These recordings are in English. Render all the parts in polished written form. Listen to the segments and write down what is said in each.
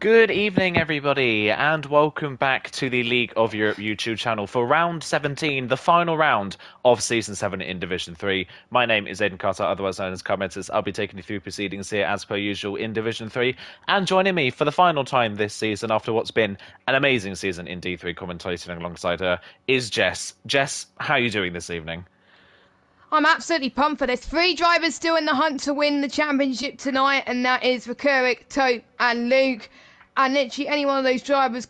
Good evening, everybody, and welcome back to the League of Europe YouTube channel for round 17, the final round of Season 7 in Division 3. My name is Aidan Carter, otherwise known as Commenters. I'll be taking you through proceedings here as per usual in Division 3, and joining me for the final time this season after what's been an amazing season in D3, commentating alongside her, is Jess. Jess, how are you doing this evening? I'm absolutely pumped for this. Three drivers still in the hunt to win the championship tonight, and that is Rekurik, Tope, and Luke. And literally any one of those drivers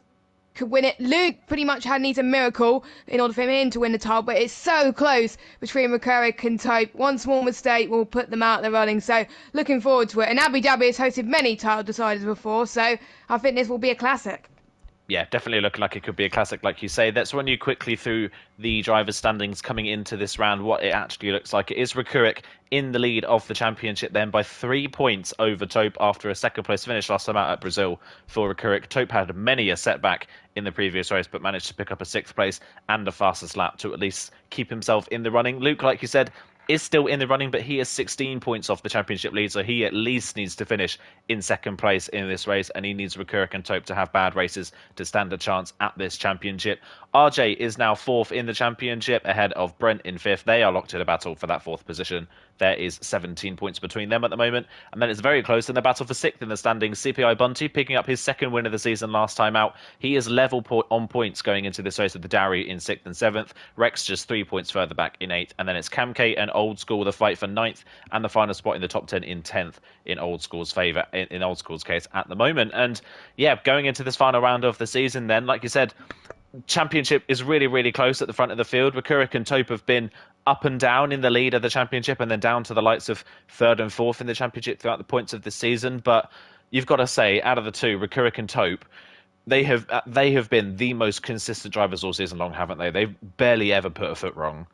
could win it. Luke pretty much needs a miracle in order for him to win the title, but it's so close between Rekurik and Tope. One small mistake will put them out of the running, so looking forward to it. And Abu Dhabi has hosted many title deciders before, so I think this will be a classic. Yeah, definitely looking like it could be a classic, like you say. Let's run you quickly through the drivers' standings coming into this round, what it actually looks like. It is Rekurik in the lead of the championship then by 3 points over Tope after a second-place finish last time out at Brazil for Rekurik. Tope had many a setback in the previous race, but managed to pick up a 6th place and a fastest lap to at least keep himself in the running. Luke, like you said, is still in the running, but he is 16 points off the championship lead, so he at least needs to finish in 2nd place in this race, and he needs Rekurik and Tope to have bad races to stand a chance at this championship. RJ is now 4th in the championship, ahead of Brent in 5th. They are locked in a battle for that 4th position. There is 17 points between them at the moment, and then it's very close in the battle for 6th in the standings. CPI Bunty picking up his 2nd win of the season last time out. He is level on points going into this race with the Dowry in 6th and 7th. Rex just 3 points further back in 8th, and then it's Camk and Old School the fight for 9th and the final spot in the top 10 in 10th in Old School's favour, in Old School's case at the moment. And yeah, going into this final round of the season then, like you said, championship is really, really close at the front of the field. Rekurik and Tope have been up and down in the lead of the championship and then down to the likes of 3rd and 4th in the championship throughout the points of this season. But you've got to say, out of the two, Rekurik and Tope, they have been the most consistent drivers all season long, haven't they? They've barely ever put a foot wrong.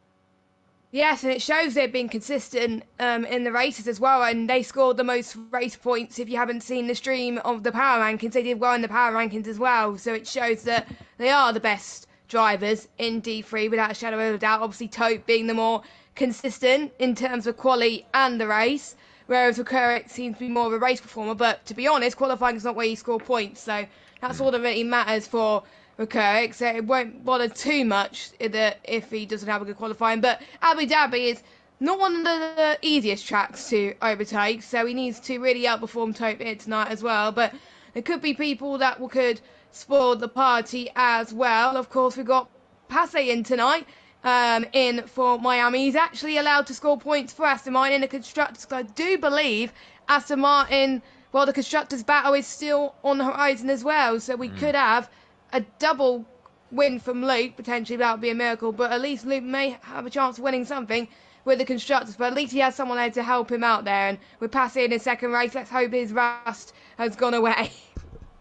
Yes, and it shows they've been consistent in the races as well, and they scored the most race points. If you haven't seen the stream of the power rankings, they did well in the power rankings as well, so it shows that they are the best drivers in D3 without a shadow of a doubt. Obviously Tope being the more consistent in terms of quali and the race, whereas Rekurik seems to be more of a race performer, but to be honest, qualifying is not where you score points, so that's all that really matters for Rekurik, so it won't bother too much if he doesn't have a good qualifying. But Abu Dhabi is not one of the easiest tracks to overtake, so he needs to really outperform Tope here tonight as well. But there could be people that could spoil the party as well. Of course, we've got Passe in tonight in for Miami. He's actually allowed to score points for Aston Martin in the Constructors. I do believe Aston Martin, well, the Constructors battle is still on the horizon as well, so we could have a double win from Luke, potentially. That would be a miracle, but at least Luke may have a chance of winning something with the Constructors, but at least he has someone there to help him out there, and we're passing in his 2nd race. Let's hope his rust has gone away.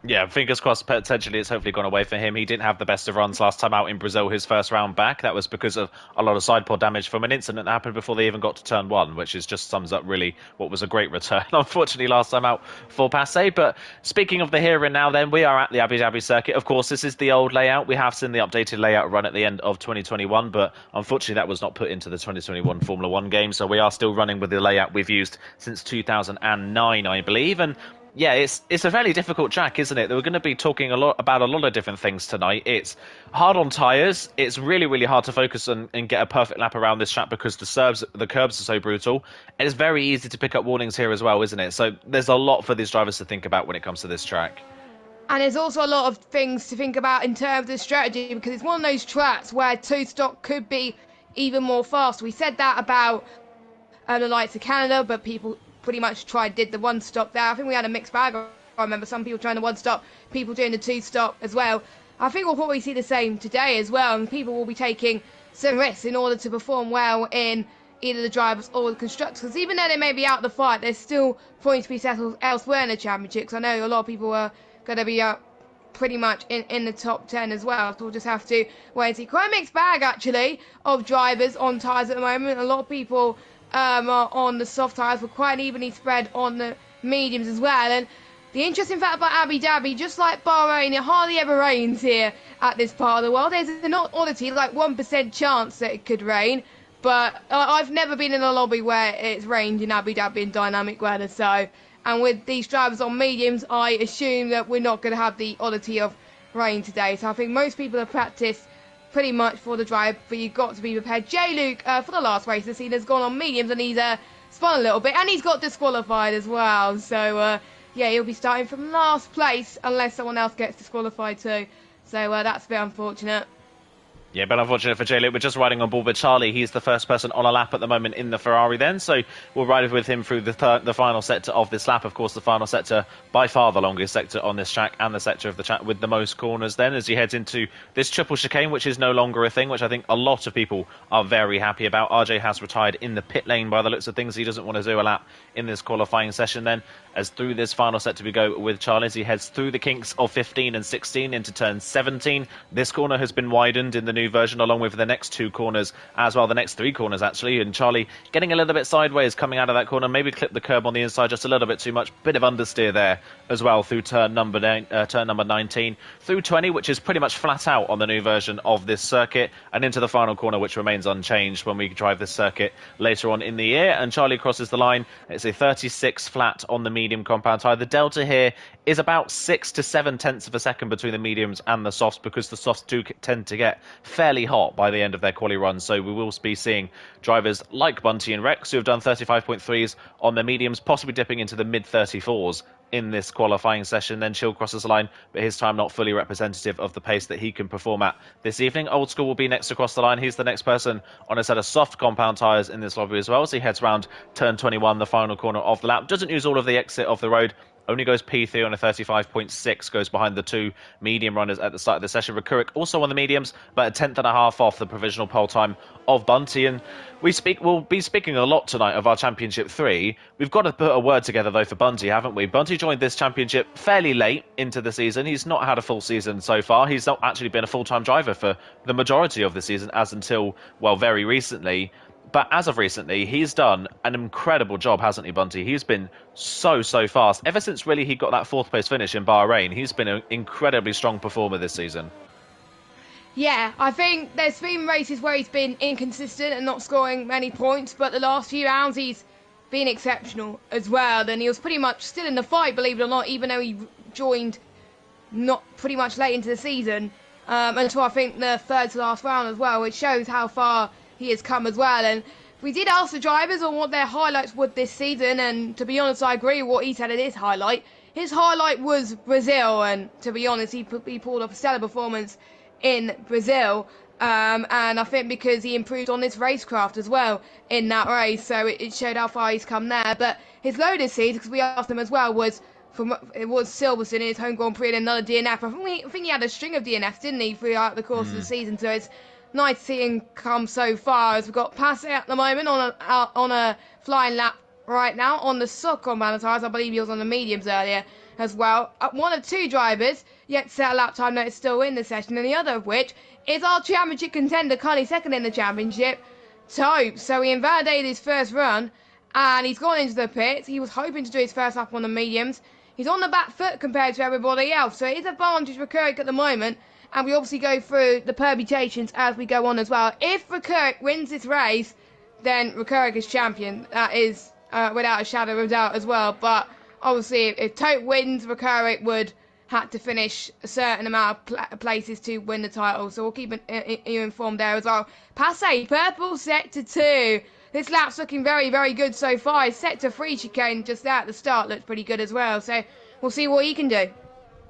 Yeah, fingers crossed, potentially it's hopefully gone away for him. He didn't have the best of runs last time out in Brazil, his first round back. That was because of a lot of side pod damage from an incident that happened before they even got to turn 1, which is just sums up really what was a great return, unfortunately, last time out for Passe. But speaking of the here and now then, we are at the Abu Dhabi circuit. Of course, this is the old layout. We have seen the updated layout run at the end of 2021, but unfortunately that was not put into the 2021 Formula 1 game, so we are still running with the layout we've used since 2009, I believe. And yeah, it's a fairly difficult track, isn't it? We're going to be talking about a lot of different things tonight. It's hard on tyres. It's really, really hard to focus and get a perfect lap around this track because the curbs are so brutal. And it's very easy to pick up warnings here as well, isn't it? So there's a lot for these drivers to think about when it comes to this track. And there's also a lot of things to think about in terms of strategy, because it's one of those tracks where two-stop could be even more fast. We said that about the likes of Canada, but people pretty much did the one-stop there. I think we had a mixed bag. I remember some people trying the one-stop, people doing the two-stop as well. I think we'll probably see the same today as well, and people will be taking some risks in order to perform well in either the drivers or the constructors, because even though they may be out of the fight, there's still points to be settled elsewhere in the championship, because I know a lot of people are going to be pretty much in the top 10 as well, so we'll just have to wait and see. Quite a mixed bag, actually, of drivers on tyres at the moment. A lot of people are on the soft tyres, but quite evenly spread on the mediums as well. And the interesting fact about Abu Dhabi, just like Bahrain, it hardly ever rains here at this part of the world. There's an oddity, like 1% chance that it could rain, but I've never been in a lobby where it's rained in Abu Dhabi in dynamic weather, so And with these drivers on mediums, I assume that we're not going to have the oddity of rain today. So I think most people have practiced pretty much for the drive, but you've got to be prepared. J. Luke, for the last race this season, has gone on mediums and he's spun a little bit, and he's got disqualified as well. So, yeah, he'll be starting from last place unless someone else gets disqualified too. So that's a bit unfortunate. Yeah, but unfortunate for Jay Luke. We're just riding on board with Charlie. He's the first person on a lap at the moment in the Ferrari then. So we'll ride with him through the final sector of this lap. Of course, the final sector, by far the longest sector on this track and the sector of the track with the most corners then as he heads into this triple chicane, which is no longer a thing, which I think a lot of people are very happy about. RJ has retired in the pit lane by the looks of things. He doesn't want to do a lap in this qualifying session then. As through this final sector we go with Charlie as he heads through the kinks of 15 and 16 into turn 17. This corner has been widened in the new version along with the next two corners as well, the next three corners actually, and Charlie getting a little bit sideways coming out of that corner, maybe clipped the curb on the inside just a little bit too much, bit of understeer there as well through turn number 19, through 20, which is pretty much flat out on the new version of this circuit, and into the final corner, which remains unchanged when we drive this circuit later on in the year. And Charlie crosses the line. It's a 36 flat on the medium compound tyre. The delta here is about 6 to 7 tenths of a second between the mediums and the softs, because the softs do tend to get fairly hot by the end of their quali run. So we will be seeing drivers like Bunty and Rex who have done 35.3s on their mediums, possibly dipping into the mid 34s in this qualifying session. Then Chill crosses the line, but his time not fully representative of the pace that he can perform at this evening. Old School will be next across the line. He's the next person on a set of soft compound tyres in this lobby as well, as he heads round turn 21, the final corner of the lap. Doesn't use all of the exit of the road, only goes P3 on a 35.6, goes behind the two medium runners at the start of the session. Rekurik also on the mediums, but a tenth and a half off the provisional pole time of Bunty. And we'll be speaking a lot tonight of our Championship 3. We've got to put a word together, though, for Bunty, haven't we? Bunty joined this championship fairly late into the season. He's not had a full season so far. He's not actually been a full-time driver for the majority of the season, as until, well, very recently. But as of recently, he's done an incredible job, hasn't he, Bunty? He's been so fast. Ever since, really, he got that fourth place finish in Bahrain, he's been an incredibly strong performer this season. Yeah, I think there's been races where he's been inconsistent and not scoring many points, but the last few rounds he's been exceptional as well. And he was pretty much still in the fight, believe it or not, even though he joined not pretty much late into the season, until I think the third to last round as well, which shows how far he has come as well. And we did ask the drivers on what their highlights were this season, and to be honest, I agree with what he said in his highlight. His highlight was Brazil, and to be honest, he pulled off a stellar performance in Brazil, and I think because he improved on his racecraft as well in that race, so it showed how far he's come there. But his low this season, because we asked him as well, was Silverstone in his home Grand Prix and another DNF. I think he had a string of DNFs, didn't he, throughout the course of the season, so it's nice to see him come so far, as we've got Passe at the moment on a flying lap right now on the soft compound tyres. I believe he was on the mediums earlier as well. One of two drivers yet to set a lap time that is still in the session, and the other of which is our championship contender, currently second in the championship, Tope. So he invalidated his first run and he's gone into the pits. He was hoping to do his first lap on the mediums. He's on the back foot compared to everybody else, so it is an advantage for Rekurik at the moment. And we obviously go through the permutations as we go on as well. If Rekurik wins this race, then Rekurik is champion. That is without a shadow of doubt as well. But obviously, if Tope wins, Rekurik would have to finish a certain amount of places to win the title. So we'll keep you informed there as well. Passe, purple sector 2. This lap's looking very good so far. Sector 3 chicane just there at the start looked pretty good as well. So we'll see what he can do.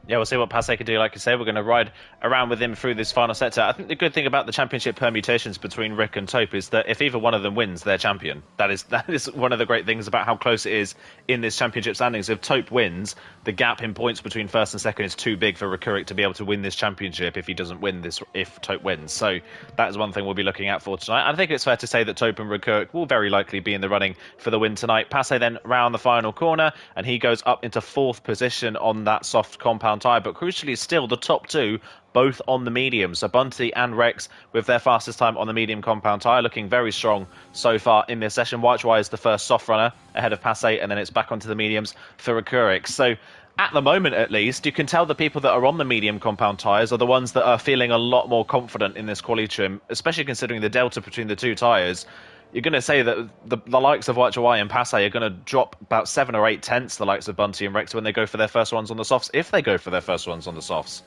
Yeah, we'll see what Passe can do. Like I say, we're going to ride around with him through this final sector. I think the good thing about the championship permutations between Rick and Tope is that if either one of them wins, they're champion. That is one of the great things about how close it is in this championship standings. If Tope wins, the gap in points between first and second is too big for Rekurik to be able to win this championship if he doesn't win this, if Tope wins. So that is one thing we'll be looking out for tonight. I think it's fair to say that Tope and Rekurik will very likely be in the running for the win tonight. Passe then round the final corner, and he goes up into fourth position on that soft compound tyre, but crucially still the top two both on the medium. So Bunty and Rex with their fastest time on the medium compound tyre, looking very strong so far in this session. Whitewire is the first soft runner ahead of Passe, and then it's back onto the mediums for Rekurik. So at the moment, at least, you can tell the people that are on the medium compound tyres are the ones that are feeling a lot more confident in this quali trim, especially considering the delta between the two tyres. you're going to say that the likes of Waichawai and Passe are going to drop about 7 or 8 tenths, the likes of Bunty and Rex, when they go for their first ones on the softs, if they go for their first ones on the softs.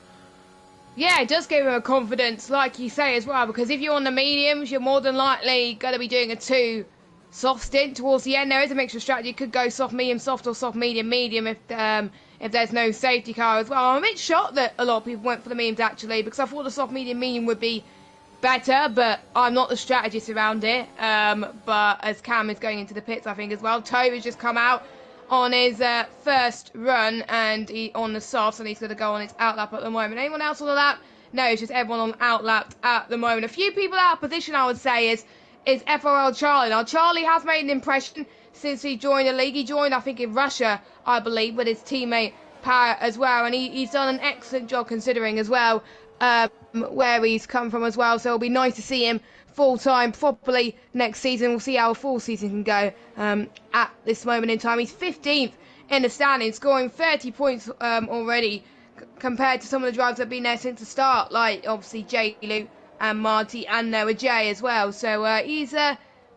Yeah, it does give him a confidence, like you say as well, because if you're on the mediums, you're more than likely going to be doing a 2 soft stint towards the end. There is a mixture of strategy. You could go soft, medium, soft, or soft, medium, medium if there's no safety car as well. I'm a bit shocked that a lot of people went for the mediums, actually, because I thought the soft, medium, medium would be better, but I'm not the strategist around it. But as Cam is going into the pits, I think as well, Tobe has just come out on his first run and on the softs, and he's going to go on his outlap at the moment. Anyone else on the lap? No, it's just everyone on outlap at the moment. A few people out of position, I would say, is FRL Charlie. Now, Charlie has made an impression since he joined the league. He joined, I think, in Russia, I believe, with his teammate Parrot as well, and he's done an excellent job considering as well where he's come from as well. So it'll be nice to see him full-time properly next season. We'll see how a full season can go at this moment in time. He's 15th in the standings, scoring 30 points already compared to some of the drivers that have been there since the start, like obviously Jay Luke and Marty and Noah Jay as well. So he's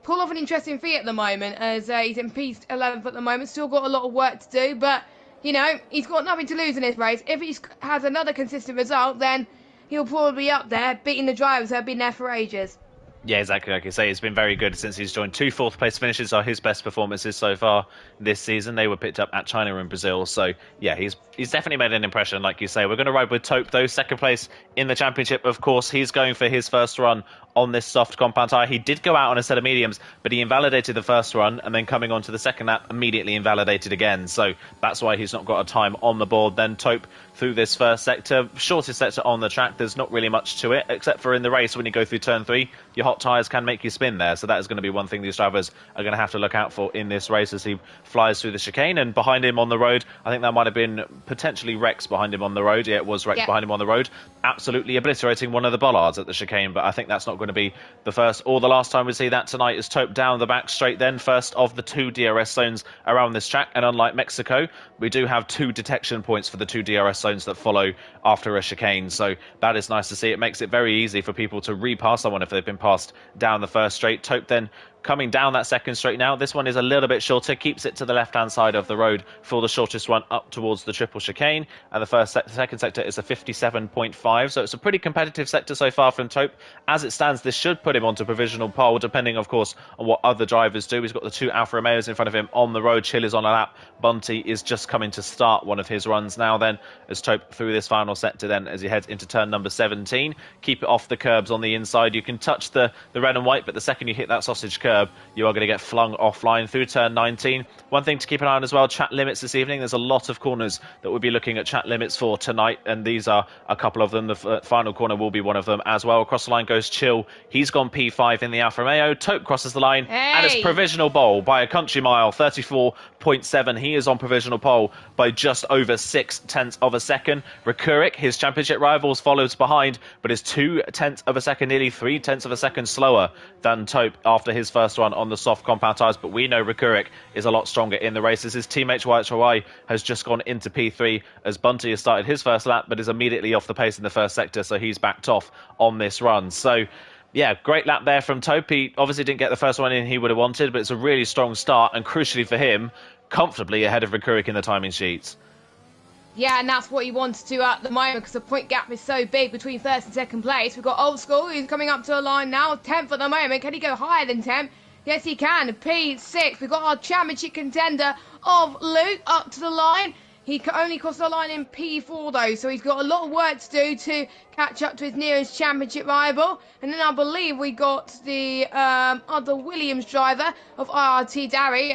pulled off an interesting feat at the moment, as he's in P11th at the moment. Still got a lot of work to do, but you know, he's got nothing to lose in this race. If he has another consistent result, then he'll probably be up there, beating the drivers that have been there for ages. Yeah, exactly. Like you say, it's been very good since he's joined. 2 fourth-place finishes are his best performances so far this season. They were picked up at China and Brazil. So, yeah, he's definitely made an impression, like you say. We're going to ride with Tope, though. Second place in the championship, of course. He's going for his first run on this soft compound tyre. He did go out on a set of mediums, but he invalidated the first run, and then coming on to the second lap, immediately invalidated again. So that's why he's not got a time on the board. Then Tope through this first sector, shortest sector on the track. There's not really much to it, except for in the race when you go through turn 3, your hot tyres can make you spin there. So that is going to be one thing these drivers are going to have to look out for in this race as he flies through the chicane. And behind him on the road, I think that might have been potentially Rex behind him on the road. Yeah, it was Rex behind him on the road, absolutely obliterating one of the bollards at the chicane. But I think that's not going to be the first or the last time we see that tonight, as Tope down the back straight then, first of the 2 DRS zones around this track. And unlike Mexico, we do have 2 detection points for the 2 DRS zones that follow after a chicane. So that is nice to see. It makes it very easy for people to repass someone if they've been passed down the first straight. Tope then coming down that second straight now. This one is a little bit shorter, keeps it to the left-hand side of the road for the shortest one up towards the triple chicane. And the second sector is a 57.5, so it's a pretty competitive sector so far from Tope. As it stands, this should put him onto provisional pole, depending, of course, on what other drivers do. He's got the 2 Alfa Romeos in front of him on the road. Chill is on a lap. Bunty is just coming to start one of his runs now then, as Tope through this final sector then, as he heads into turn number 17. Keep it off the curbs on the inside. You can touch the red and white, but the second you hit that sausage curb, you are going to get flung offline through turn 19. One thing to keep an eye on as well, chat limits this evening. There's a lot of corners that we'll be looking at chat limits for tonight, and these are a couple of them. The final corner will be one of them as well. Across the line goes Chill. He's gone P5 in the Alfa Romeo. Tope crosses the line, and it's provisional pole by a country mile, 34.7. He is on provisional pole by just over 6 tenths of a second. Rekurik, his championship rivals, follows behind, but is 2 tenths of a second, nearly 3 tenths of a second slower than Tope after his first run on the soft compound tyres. But we know Rekurik is a lot stronger in the races. His teammate Waichawai has just gone into P3 as Bunty has started his first lap, but is immediately off the pace in the first sector, so he's backed off on this run. So yeah, great lap there from Tope. He obviously didn't get the first one in he would have wanted, but it's a really strong start, and crucially for him, comfortably ahead of Rekurik in the timing sheets. Yeah, and that's what he wants to at the moment, because the point gap is so big between first and second place. We've got Old School, who's coming up to a line now, 10th at the moment. Can he go higher than 10th? Yes, he can. P6. We've got our championship contender of Luke up to the line. He only crossed the line in P4 though, so he's got a lot of work to do to catch up to his nearest championship rival. And then I believe we got the other Williams driver of RRT Derry.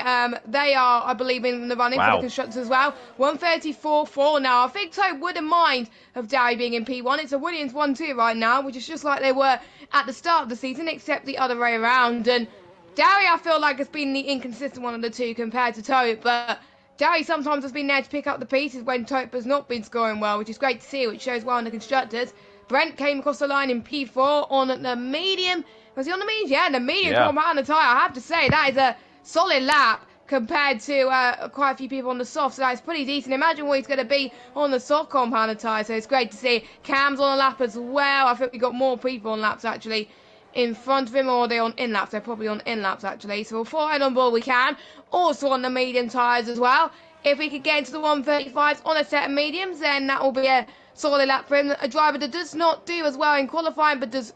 They are, I believe, in the running for the constructors as well. 134.4 now. I think Tope wouldn't mind of Derry being in P1. It's a Williams 1-2 right now, which is just like they were at the start of the season, except the other way around. And Derry, I feel like, has been the inconsistent one of the two compared to Tope, but Derry sometimes has been there to pick up the pieces when Tope has not been scoring well, which is great to see, which shows well in the constructors. Brent came across the line in P4 on the medium. Was he on the medium? Yeah, the medium compound tyre. I have to say, that is a solid lap compared to quite a few people on the soft, so that's pretty decent. Imagine what he's going to be on the soft compound tyre, so it's great to see. Cam's on a lap as well. I think we got more people on laps, actually, in front of him, or are they on in laps? They're probably on in laps actually. So we'll follow it on board we can. Also on the medium tyres as well. If we could get into the 135s on a set of mediums, then that will be a solid lap for him. A driver that does not do as well in qualifying, but does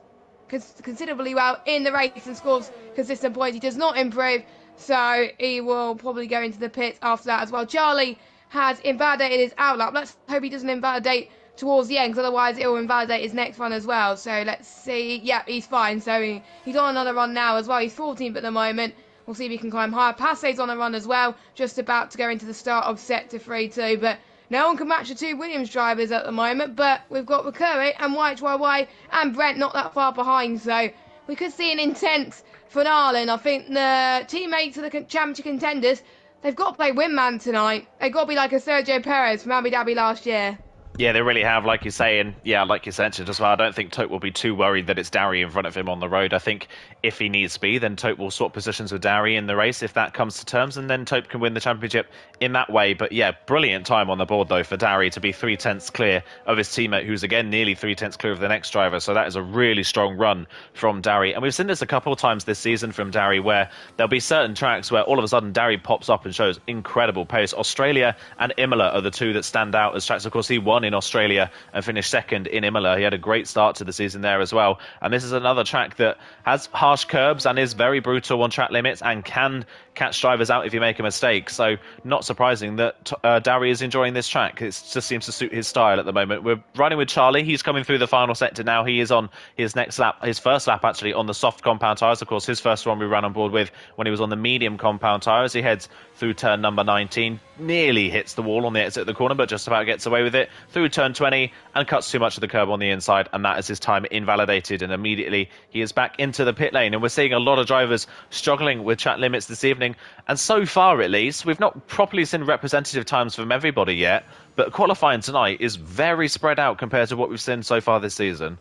considerably well in the race and scores consistent points. He does not improve, so he will probably go into the pits after that as well. Charlie has invalidated his out lap. Let's hope he doesn't invalidate towards the end, because otherwise it will invalidate his next run as well. So let's see. Yeah, he's fine. So he's on another run now as well. He's 14th at the moment. We'll see if he can climb higher. Passay's on a run as well, just about to go into the start of sector 3 too. But no one can match the two Williams drivers at the moment. But we've got Ricciardo and YHYY and Brent not that far behind. So we could see an intense finale. And I think the teammates of the championship contenders, they've got to play wingman tonight. They've got to be like a Sergio Perez from Abu Dhabi last year. Yeah, they really have, like you say, and yeah, like you mentioned as well, I don't think Tote will be too worried that it's Darry in front of him on the road. I think if he needs to be, then Tote will swap positions with Darry in the race if that comes to terms, and then Tote can win the championship in that way. But yeah, brilliant time on the board though for Darry to be 3/10 clear of his teammate, who's again nearly 3/10 clear of the next driver. So that is a really strong run from Darry, and we've seen this a couple of times this season from Darry, where there'll be certain tracks where all of a sudden Darry pops up and shows incredible pace. Australia and Imola are the two that stand out as tracks. Of course, he won in Australia and finished second in Imola. He had a great start to the season there as well. And this is another track that has harsh curbs and is very brutal on track limits and can catch drivers out if you make a mistake. So not surprising that Darry is enjoying this track. It just seems to suit his style at the moment. We're riding with Charlie. He's coming through the final sector now. He is on his next lap, his first lap actually, on the soft compound tyres. Of course, his first one we ran on board with when he was on the medium compound tyres. He heads through turn number 19, nearly hits the wall on the exit of the corner, but just about gets away with it, through turn 20, and cuts too much of the curb on the inside, and that is his time invalidated, and immediately he is back into the pit lane. And we're seeing a lot of drivers struggling with track limits this evening, and so far at least, we've not properly seen representative times from everybody yet, but qualifying tonight is very spread out compared to what we've seen so far this season.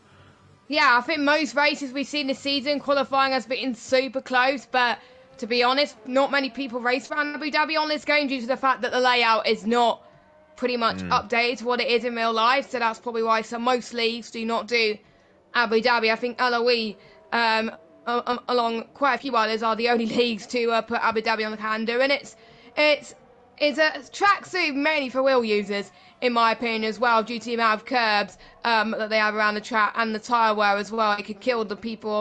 Yeah, I think most races we've seen this season, qualifying has been super close, but to be honest, not many people race around Abu Dhabi on this game due to the fact that the layout is not pretty much updated to what it is in real life. So that's probably why most leagues do not do Abu Dhabi. I think LOE, along quite a few others, are the only leagues to put Abu Dhabi on the calendar. And it's a tracksuit mainly for wheel users, in my opinion, as well, due to the amount of curbs that they have around the track and the tyre wear as well. It could kill the people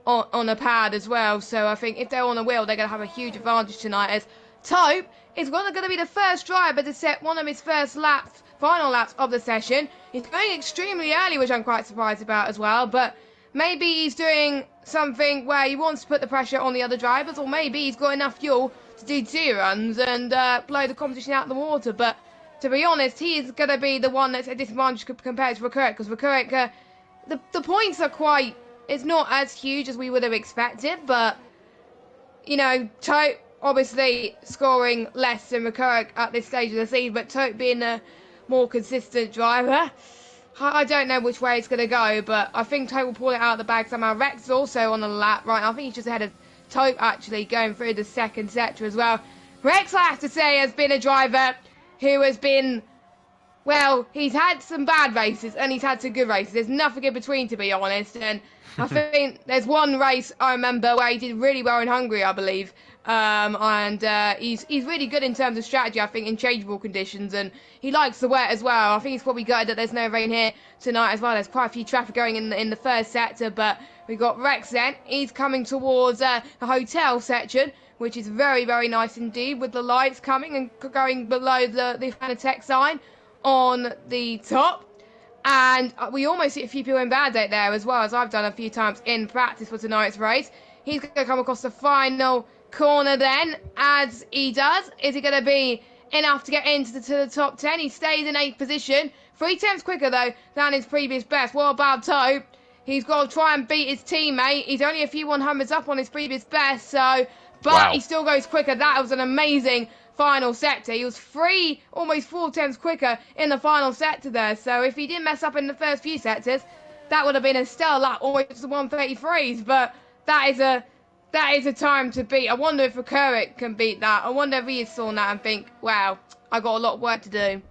on a pad as well. So I think if they're on a wheel, they're going to have a huge advantage tonight, as Tope is going to be the first driver to set one of his first laps, final laps of the session. He's going extremely early, which I'm quite surprised about as well, but maybe he's doing something where he wants to put the pressure on the other drivers, or maybe he's got enough fuel to do 2 runs and blow the competition out of the water. But to be honest, he is going to be the one that's at disadvantage compared to Ricciardo, because Ricciardo, the points are quite, it's not as huge as we would have expected, but, you know, Tote obviously scoring less than Ricciardo at this stage of the season, but Tote being a more consistent driver, I don't know which way it's going to go, but I think Tote will pull it out of the bag somehow. Rex is also on the lap right now. I think he's just ahead of Tote actually, going through the second sector as well. Rex, I have to say, has been a driver who has been, well, he's had some bad races and he's had some good races. There's nothing in between, to be honest. And I think there's one race I remember where he did really well in Hungary, I believe. He's really good in terms of strategy, I think, in changeable conditions, and he likes the wet as well. I think he's probably good that there's no rain here tonight as well. There's quite a few traffic going in the first sector, but we've got Rex then. He's coming towards the hotel section, which is very, very nice indeed, with the lights coming and going below the Fanatec sign on the top. And we almost hit a few people in bad date there as well, as I've done a few times in practice for tonight's race. He's going to come across the final corner then, as he does. Is he going to be enough to get into the top 10? He stays in 8th position. 3/10 quicker, though, than his previous best. What about Tope? He's got to try and beat his teammate. He's only a few 100s up on his previous best, so... But wow, he still goes quicker. That was an amazing final sector. He was almost 4/10 quicker in the final sector there. So if he didn't mess up in the first few sectors, that would have been a stellar lap, almost the 133s. But that is a time to beat. I wonder if Ricciardo can beat that. I wonder if he has saw that and think, wow, I got a lot of work to do.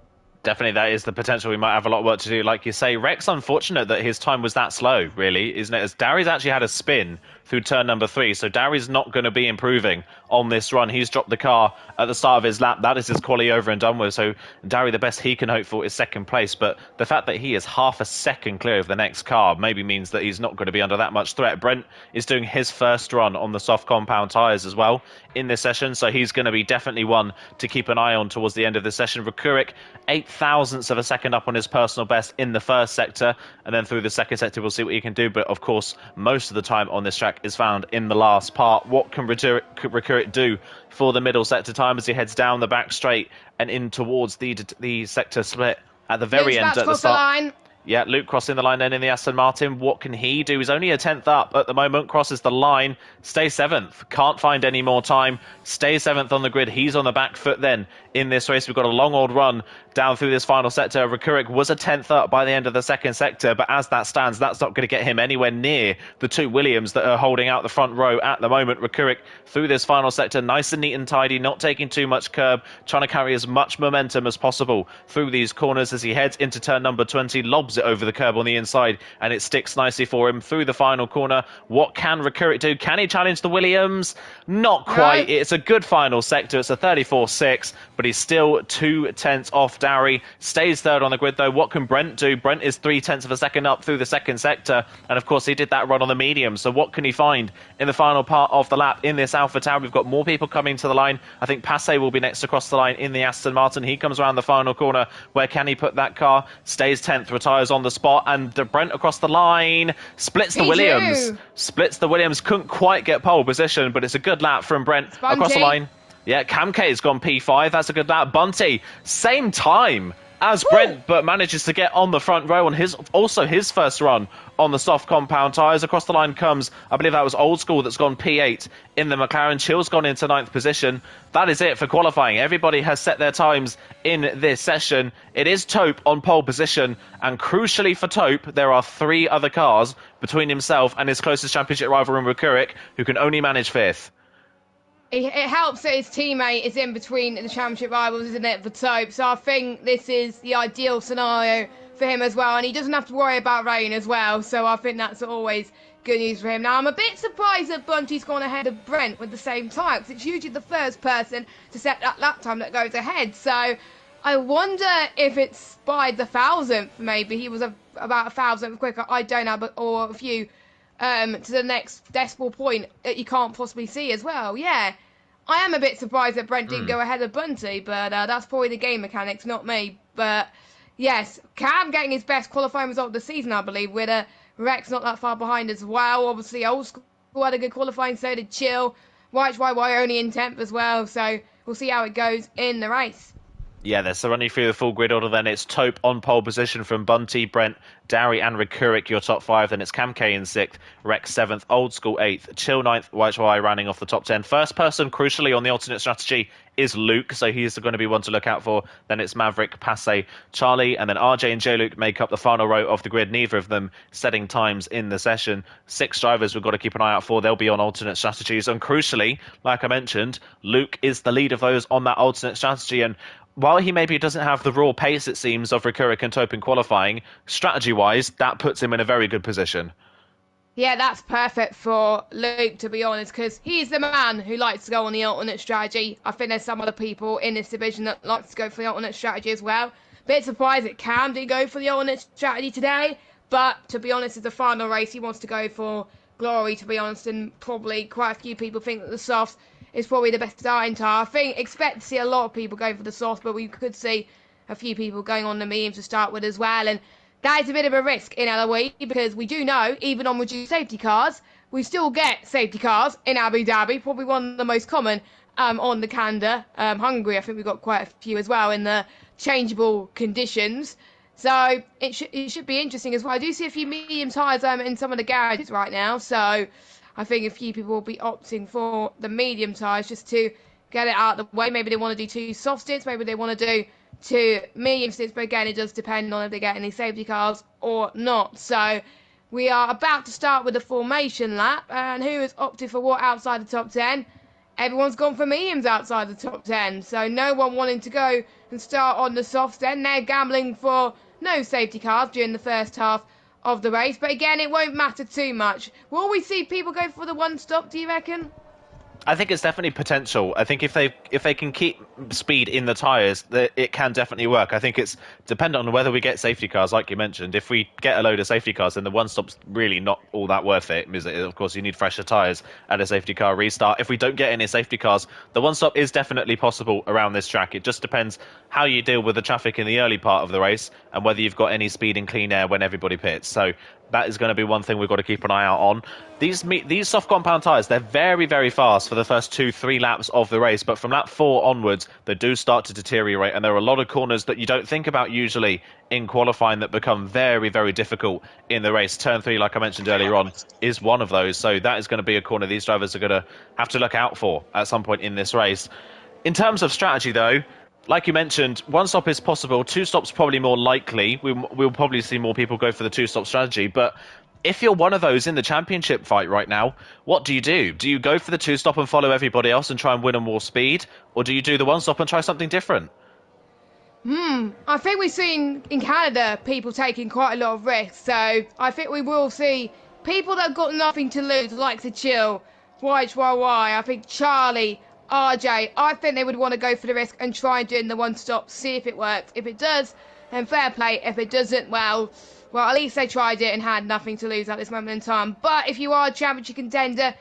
Definitely, that is the potential. We might have a lot of work to do. Like you say, Rex, unfortunate that his time was that slow, really, isn't it? As Darry's actually had a spin through turn number 3, so Darry's not going to be improving on this run. He's dropped the car at the start of his lap. That is his quali over and done with. So Darry, the best he can hope for is second place. But the fact that he is half a second clear of the next car maybe means that he's not going to be under that much threat. Brent is doing his first run on the soft compound tyres as well in this session, so he's going to be definitely one to keep an eye on towards the end of the session. Rekurik, 0.08 of a second up on his personal best in the first sector, and then through the second sector we'll see what he can do. But of course, most of the time on this track is found in the last part. What can Rekurik do for the middle sector time as he heads down the back straight and in towards the sector split at the very end at the start? Yeah, Luke crossing the line then in the Aston Martin. What can he do? He's only a 10th up at the moment. Crosses the line. Stays 7th. Can't find any more time. Stays 7th on the grid. He's on the back foot then in this race. We've got a long old run down through this final sector. Rekurik was a 10th up by the end of the second sector, but as that stands, that's not going to get him anywhere near the two Williams that are holding out the front row at the moment. Rekurik through this final sector, nice and neat and tidy, not taking too much curb, trying to carry as much momentum as possible through these corners as he heads into turn number 20, lobs it over the curb on the inside, and it sticks nicely for him through the final corner. What can Rekurik do? Can he challenge the Williams? Not quite. No. It's a good final sector. It's a 34.6, but he's still 2/10 off Darry. Stays third on the grid, though. What can Brent do? Brent is 0.3 of a second up through the second sector, and of course he did that run on the medium. So what can he find in the final part of the lap in this Alpha Tower? We've got more people coming to the line. I think Passe will be next across the line in the Aston Martin. He comes around the final corner. Where can he put that car? Stays 10th, retires on the spot, and Brent across the line splits the Williams. Splits the Williams. Couldn't quite get pole position, but it's a good lap from Brent across the line. Yeah, Camke's gone P5. That's a good lap. Bunty, same time as Brent, but manages to get on the front row on his first run on the soft compound tyres. Across the line comes, I believe that was Old School that's gone P8 in the McLaren. Chill's gone into 9th position. That is it for qualifying. Everybody has set their times in this session. It is Taupe on pole position, and crucially for Taupe, there are 3 other cars between himself and his closest championship rival in Rekurik, who can only manage 5th. It helps that his teammate is in between the championship rivals, isn't it, for Taupe? So I think this is the ideal scenario for him as well, and he doesn't have to worry about rain as well, so I think that's always good news for him. Now, I'm a bit surprised that Bunty's gone ahead of Brent with the same time, because it's usually the first person to set that lap time that goes ahead, so I wonder if it's by the 1,000th, maybe. He was about 1,000th quicker, I don't know, but or a few to the next decimal point that you can't possibly see as well. Yeah, I am a bit surprised that Brent didn't go ahead of Bunty, but that's probably the game mechanics, not me. But yes, Cam getting his best qualifying result of the season, I believe, with Rex not that far behind as well. Obviously, Old School had a good qualifying, so did Chill. YY only in 10th as well, so we'll see how it goes in the race. Yeah, so running through the full grid order, then it's Taupe on pole position from Bunty, Brent, Darry and Rekurik, your top 5. Then it's Camke in 6th, Rex 7th, Old School 8th, Chill 9th, YY rounding off the top 10. First person, crucially, on the alternate strategy is Luke, so he's going to be one to look out for. Then it's Maverick, Passe, Charlie, and then RJ and J-Luke make up the final row of the grid, neither of them setting times in the session. 6 drivers we've got to keep an eye out for. They'll be on alternate strategies, and crucially, like I mentioned, Luke is the lead of those on that alternate strategy, and while he maybe doesn't have the raw pace, it seems, of Rekurik and Taupe in qualifying, strategy-wise, that puts him in a very good position. Yeah, that's perfect for Luke, to be honest, because he's the man who likes to go on the alternate strategy. I think there's some other people in this division that like to go for the alternate strategy as well. Bit surprised that Cam did go for the alternate strategy today, but to be honest, it's the final race. He wants to go for glory, to be honest, and probably quite a few people think that the softs is probably the best starting tire. I expect to see a lot of people going for the soft, but we could see a few people going on the mediums to start with as well. And that is a bit of a risk in LOE, because we do know, even on reduced safety cars, we still get safety cars in Abu Dhabi, probably one of the most common on the calendar. Hungary, I think we've got quite a few as well in the changeable conditions. So it should be interesting as well. I do see a few medium tyres in some of the garages right now, so I think a few people will be opting for the medium tyres just to get it out of the way. Maybe they want to do 2 soft stints, maybe they want to do 2 medium stints, but again, it does depend on if they get any safety cars or not. So we are about to start with the formation lap, and who has opted for what outside the top 10? Everyone's gone for mediums outside the top 10, so no one wanting to go and start on the softs, then they're gambling for no safety cars during the first half of the race. But again, it won't matter too much. Will we see people go for the one stop, do you reckon? I think it's definitely potential. I think if they can keep speed in the tyres, it can definitely work. I think it's dependent on whether we get safety cars, like you mentioned. If we get a load of safety cars, then the one stop's really not all that worth it. Of course, you need fresher tyres at a safety car restart. If we don't get any safety cars, the one stop is definitely possible around this track. It just depends how you deal with the traffic in the early part of the race and whether you've got any speed and clean air when everybody pits. So that is going to be one thing we've got to keep an eye out on. These soft compound tyres, they're very, very fast for the first 2-3 laps of the race, but from lap 4 onwards, they do start to deteriorate, and there are a lot of corners that you don't think about usually in qualifying that become very, very difficult in the race. Turn 3, like I mentioned earlier on, is one of those, so that is going to be a corner these drivers are going to have to look out for at some point in this race. In terms of strategy, though, like you mentioned, one stop is possible, two stops probably more likely. We'll probably see more people go for the two-stop strategy, but if you're one of those in the championship fight right now, what do you do? Do you go for the two-stop and follow everybody else and try and win on more speed, or do you do the one-stop and try something different? I think we've seen in Canada people taking quite a lot of risks, so I think we will see people that have got nothing to lose, like to chill, YHYY, I think Charlie, RJ, I think they would want to go for the risk and try and do it in the one stop, see if it works. If it does, then fair play. If it doesn't, well, at least they tried it and had nothing to lose at this moment in time. But if you are a championship contender,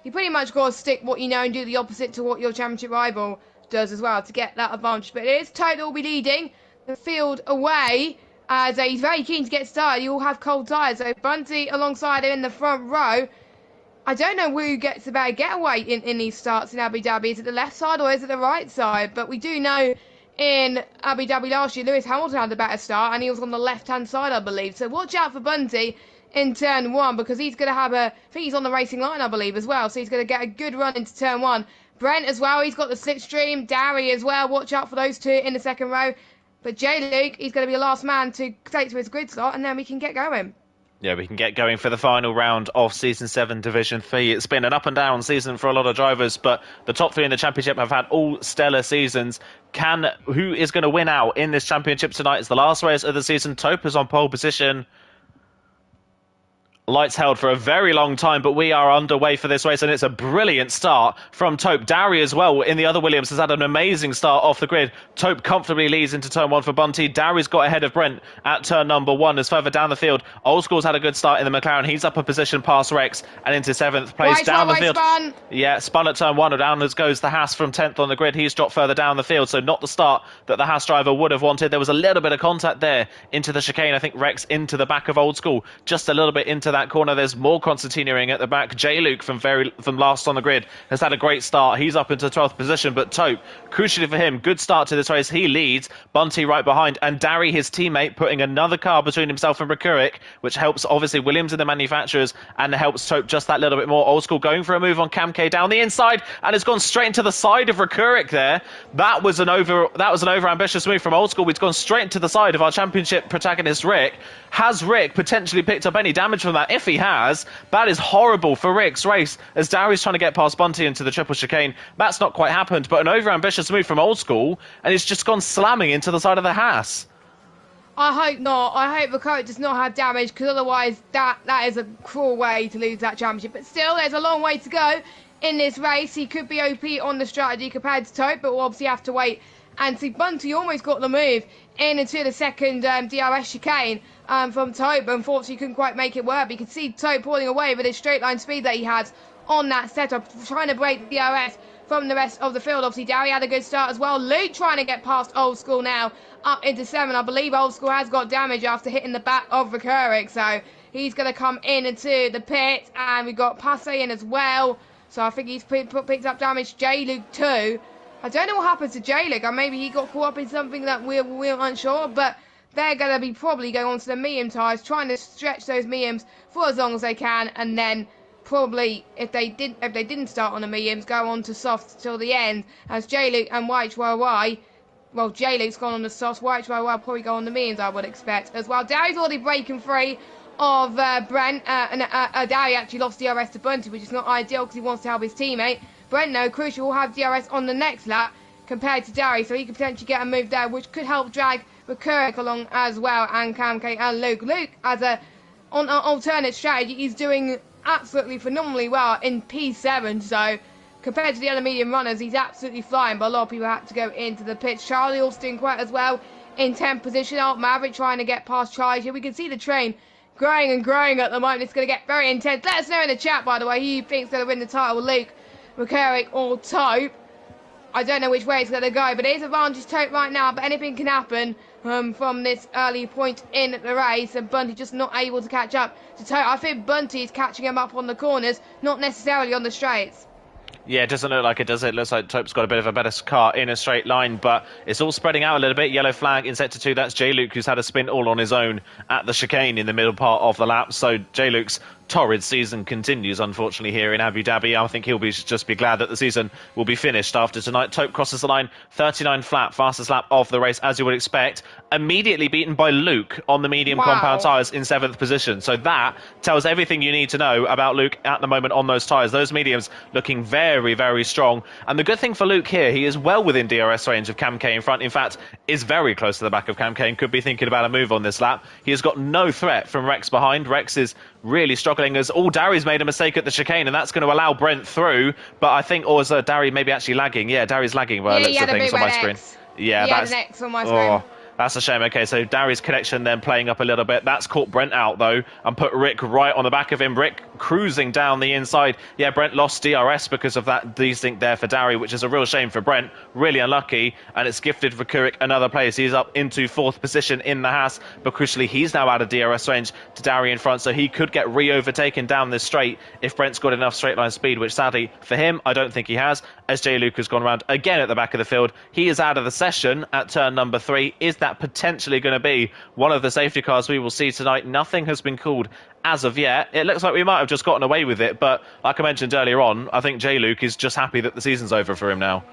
you pretty much got to stick what you know and do the opposite to what your championship rival does as well to get that advantage. But it is Total will be leading the field away as he's very keen to get started. You all have cold tyres. So Bunty alongside him in the front row. I don't know who gets the better getaway in these starts in Abu Dhabi. Is it the left side or is it the right side? But we do know in Abu Dhabi last year, Lewis Hamilton had the better start and he was on the left-hand side, I believe. So watch out for Bunty in turn 1 because he's going to have I think he's on the racing line, I believe, as well. So he's going to get a good run into turn 1. Brent as well, he's got the slipstream. Darry as well, watch out for those two in the second row. But Jay Luke, he's going to be the last man to take to his grid slot and then we can get going. Yeah, we can get going for the final round of Season 7 Division 3. It's been an up and down season for a lot of drivers, but the top 3 in the championship have had all stellar seasons. Who is going to win out in this championship tonight? It's the last race of the season. Tope is on pole position. Lights held for a very long time, but we are underway for this race, and it's a brilliant start from Tope. Darry as well in the other Williams has had an amazing start off the grid. Tope comfortably leads into turn 1 for Bunty. Darry's got ahead of Brent at turn number 1 as further down the field. Old School's had a good start in the McLaren. He's up a position past Rex and into 7th place down the field. Spun. Yeah, spun at turn 1, and down as goes the Haas from 10th on the grid. He's dropped further down the field, so not the start that the Haas driver would have wanted. There was a little bit of contact there into the chicane. I think Rex into the back of Old School, just a little bit into that corner. There's more concertinaing at the back. J. Luke from last on the grid has had a great start. He's up into 12th position, but Tope, crucially for him, good start to this race. He leads. Bunty right behind, and Darry, his teammate, putting another car between himself and Rekurik, which helps obviously Williams and the manufacturers and helps Tope just that little bit more. Old School going for a move on Cam K down the inside, and it's gone straight into the side of Rekurik there. That was an over ambitious move from Old School. He's gone straight into the side of our championship protagonist Rick. Has Rick potentially picked up any damage from that? If he has, that is horrible for Rick's race as Darry's trying to get past Bunty into the triple chicane. That's not quite happened, but an over-ambitious move from Old School, and it's just gone slamming into the side of the Haas. I hope not. I hope the coach does not have damage because otherwise that is a cruel way to lose that championship. But still, there's a long way to go in this race. He could be OP on the strategy compared to Tope, but we'll obviously have to wait and see. Bunty almost got the move into the second DRS chicane from Tope. Unfortunately, couldn't quite make it work. But you can see Tope pulling away with his straight line speed that he has on that setup, trying to break the DRS from the rest of the field. Obviously, Darry had a good start as well. Luke trying to get past Old School now, up into 7. I believe Old School has got damage after hitting the back of Rekurik, so he's going to come in into the pit. And we've got Passe in as well, so I think he's picked up damage. J-Luke too. I don't know what happened to J-Luke. Maybe he got caught up in something that we're unsure, but they're going to be probably going on to the medium tyres, trying to stretch those mediums for as long as they can, and then probably if they didn't start on the mediums, go on to softs till the end, as J-Luke and YHYY, well, J-Luke's gone on the softs, YHYY probably go on the mediums, I would expect as well. Darry's already breaking free of Brent, and Darry actually lost DRS to Bunty, which is not ideal because he wants to help his teammate. Brent, no, crucial, will have DRS on the next lap compared to Dari, so he could potentially get a move there, which could help drag Recurrick along as well, and Cam K and Luke. Luke, as an alternate strategy, he's doing absolutely phenomenally well in P7, so compared to the other medium runners, he's absolutely flying, but a lot of people had to go into the pitch. Charlie also doing quite as well in 10th position. Out Maverick trying to get past Charlie here. We can see the train growing and growing at the moment. It's going to get very intense. Let us know in the chat, by the way, who you think's going to win the title, Luke, Recurrick or Tope. I don't know which way it's going to go, but it is advantage Tope right now, but anything can happen from this early point in the race, and Bunty just not able to catch up to Tope. I think Bunty is catching him up on the corners, not necessarily on the straights. Yeah, it doesn't look like it, does it? It looks like Tope's got a bit of a better car in a straight line, but it's all spreading out a little bit. Yellow flag in sector 2. That's J-Luke, who's had a spin all on his own at the chicane in the middle part of the lap. So J-Luke's torrid season continues, unfortunately, here in Abu Dhabi. I think he'll just be glad that the season will be finished after tonight. Tope crosses the line, 39 flat, fastest lap of the race, as you would expect. Immediately beaten by Luke on the medium compound tyres in 7th position. So that tells everything you need to know about Luke at the moment on those tyres. Those mediums looking very, very strong. And the good thing for Luke here, he is well within DRS range of Cam K in front. In fact, is very close to the back of Cam K and could be thinking about a move on this lap. He has got no threat from Rex behind. Rex is really struggling as Dari's made a mistake at the chicane, and that's going to allow Brent through. But I think, or is Dari maybe actually lagging? Yeah, Dari's lagging by the looks of things on my screen. Yeah, that's an X on my screen. That's a shame. Okay, so Dari's connection then playing up a little bit. That's caught Brent out, though, and put Rick right on the back of him. Rick cruising down the inside. Yeah, Brent lost DRS because of that desync there for Dari, which is a real shame for Brent. Really unlucky, and it's gifted Recurrick another place. He's up into 4th position in the Haas, but crucially, he's now out of DRS range to Dari in front, so he could get re-overtaken down this straight if Brent's got enough straight line speed, which sadly for him, I don't think he has, as J. Luke has gone around again at the back of the field. He is out of the session at turn number 3. Is that potentially going to be one of the safety cars we will see tonight? Nothing has been called as of yet. It looks like we might have just gotten away with it, but like I mentioned earlier on, I think J. Luke is just happy that the season's over for him now.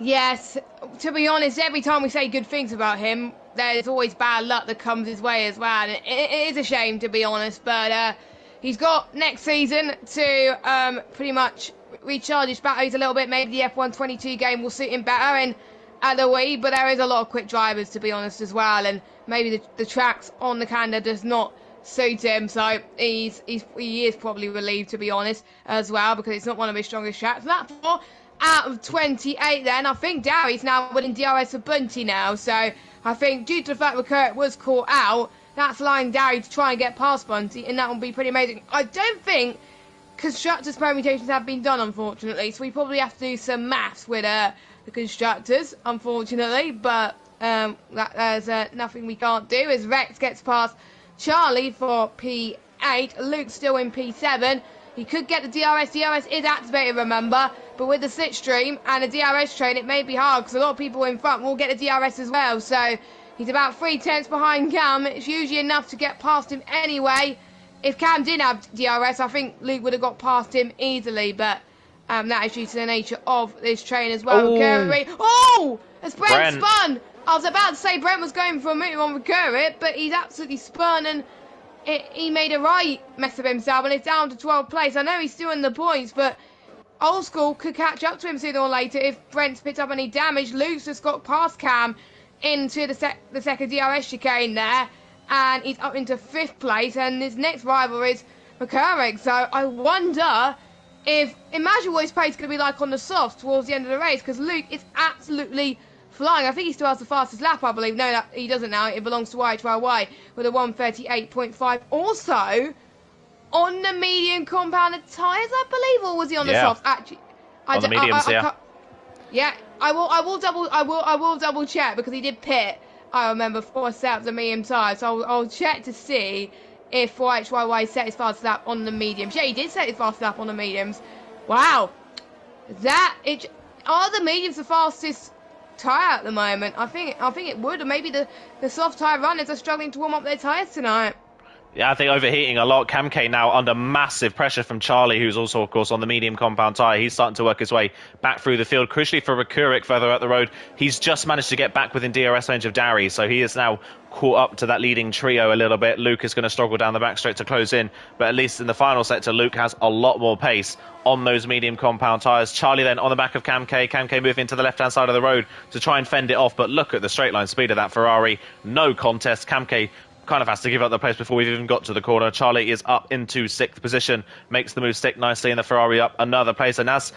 Yes, to be honest, every time we say good things about him, there's always bad luck that comes his way as well. And it is a shame, to be honest, but he's got next season to pretty much recharge his batteries a little bit. Maybe the F122 game will suit him better in Alawi, but there is a lot of quick drivers, to be honest, as well, and maybe the tracks on the calendar does not suit him, so he is probably relieved, to be honest, as well, because it's not one of his strongest tracks. Lap 4 out of 28 then. I think Dari's now winning DRS for Bunty now, so I think due to the fact that Kurt was caught out, that's allowing Dari to try and get past Bunty, and that will be pretty amazing. I don't think constructors permutations have been done, unfortunately, so we probably have to do some maths with the constructors, unfortunately, but there's nothing we can't do as Rex gets past Charlie for P8. Luke's still in P7. He could get the DRS. DRS is activated, remember, but with the slipstream and the DRS train, it may be hard because a lot of people in front will get the DRS as well. So he's about 3/10 behind Cam. It's usually enough to get past him anyway. If Cam didn't have DRS, I think Luke would have got past him easily, but that is due to the nature of this train as well. Oh, as Brent spun! I was about to say Brent was going for a move on Recurrick, but he's absolutely spun and he made a right mess of himself, and it's down to 12th place. I know he's still in the points, but Old School could catch up to him sooner or later if Brent's picked up any damage. Luke's just got past Cam into the second DRS chicane there, and he's up into 5th place, and his next rival is Recurrick. So I wonder imagine what his pace is going to be like on the softs towards the end of the race, because Luke is absolutely flying. I think he still has the fastest lap, I believe. No, he doesn't now. It belongs to YHYY with a 1:38.5. Also, on the medium compounded tyres, I believe, or was he on the softs? Actually, on the mediums, yeah. I will double check because he did pit. I remember 4 sets of medium tyres. So I'll check to see if YHYY set his fastest lap on the mediums. Yeah, he did set his fastest lap on the mediums. Wow, are the mediums the fastest tyre at the moment? I think it would, or maybe the soft tyre runners are struggling to warm up their tyres tonight. Yeah, I think overheating a lot. Camke now under massive pressure from Charlie, who's also, of course, on the medium compound tyre. He's starting to work his way back through the field. Crucially for Rakurik further out the road, he's just managed to get back within DRS range of Dari, so he is now caught up to that leading trio a little bit. Luke is going to struggle down the back straight to close in, but at least in the final sector, Luke has a lot more pace on those medium compound tyres. Charlie then on the back of Camke. Camke moving to the left-hand side of the road to try and fend it off, but look at the straight line speed of that Ferrari. No contest. Camke kind of has to give up the place before we've even got to the corner. Charlie is up into 6th position, makes the move stick nicely, and the Ferrari up another place. And as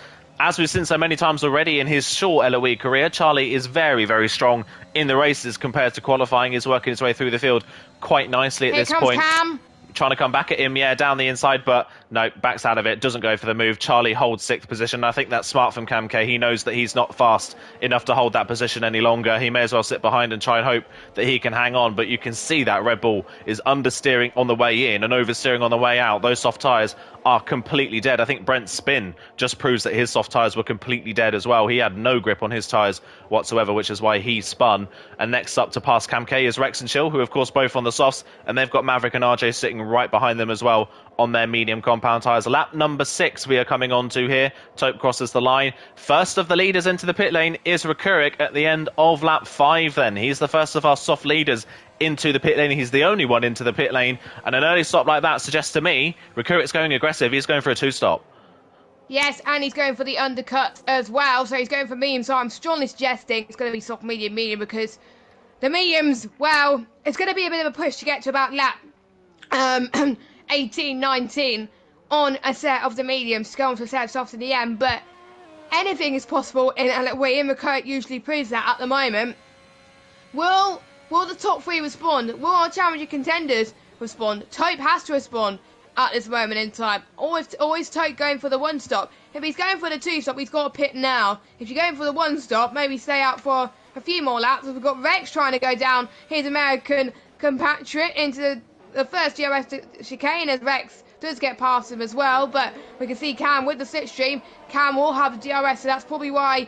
we've seen so many times already in his short LOE career, Charlie is very, very strong in the races compared to qualifying. He's working his way through the field quite nicely at this point. Cam. Trying to come back at him, yeah, down the inside, but no, backs out of it, doesn't go for the move. Charlie holds 6th position. I think that's smart from Camke. He knows that he's not fast enough to hold that position any longer. He may as well sit behind and try and hope that he can hang on, but you can see that Red Bull is understeering on the way in and oversteering on the way out. Those soft tyres are completely dead. I think Brent's spin just proves that his soft tyres were completely dead as well. He had no grip on his tyres whatsoever, which is why he spun. And next up to pass Camke is Rex and Chill, who of course both on the softs, and they've got Maverick and RJ sitting right behind them as well on their medium compound tyres. Lap number 6 we are coming on to here. Tope crosses the line. First of the leaders into the pit lane is Rakurik at the end of lap 5 then. He's the first of our soft leaders into the pit lane. He's the only one into the pit lane, and an early stop like that suggests to me Rakurik's going aggressive. He's going for a 2-stop. Yes, and he's going for the undercut as well, so he's going for medium, so I'm strongly suggesting it's going to be soft, medium, medium, because the mediums, well, it's going to be a bit of a push to get to about lap 18, 19 on a set of the mediums to go on to a set of softs in the end, but anything is possible in a way in Rakurik usually proves that at the moment. Will the top 3 respond? Will our challenger contenders respond? Tope has to respond at this moment in time. Always Tope going for the 1-stop. If he's going for the 2-stop, he's got to pit now. If you're going for the 1-stop, maybe stay out for a few more laps. We've got Rex trying to go down his American compatriot into the first DRS chicane, as Rex does get past him as well. But we can see Cam with the slipstream. Cam will have the DRS, so that's probably why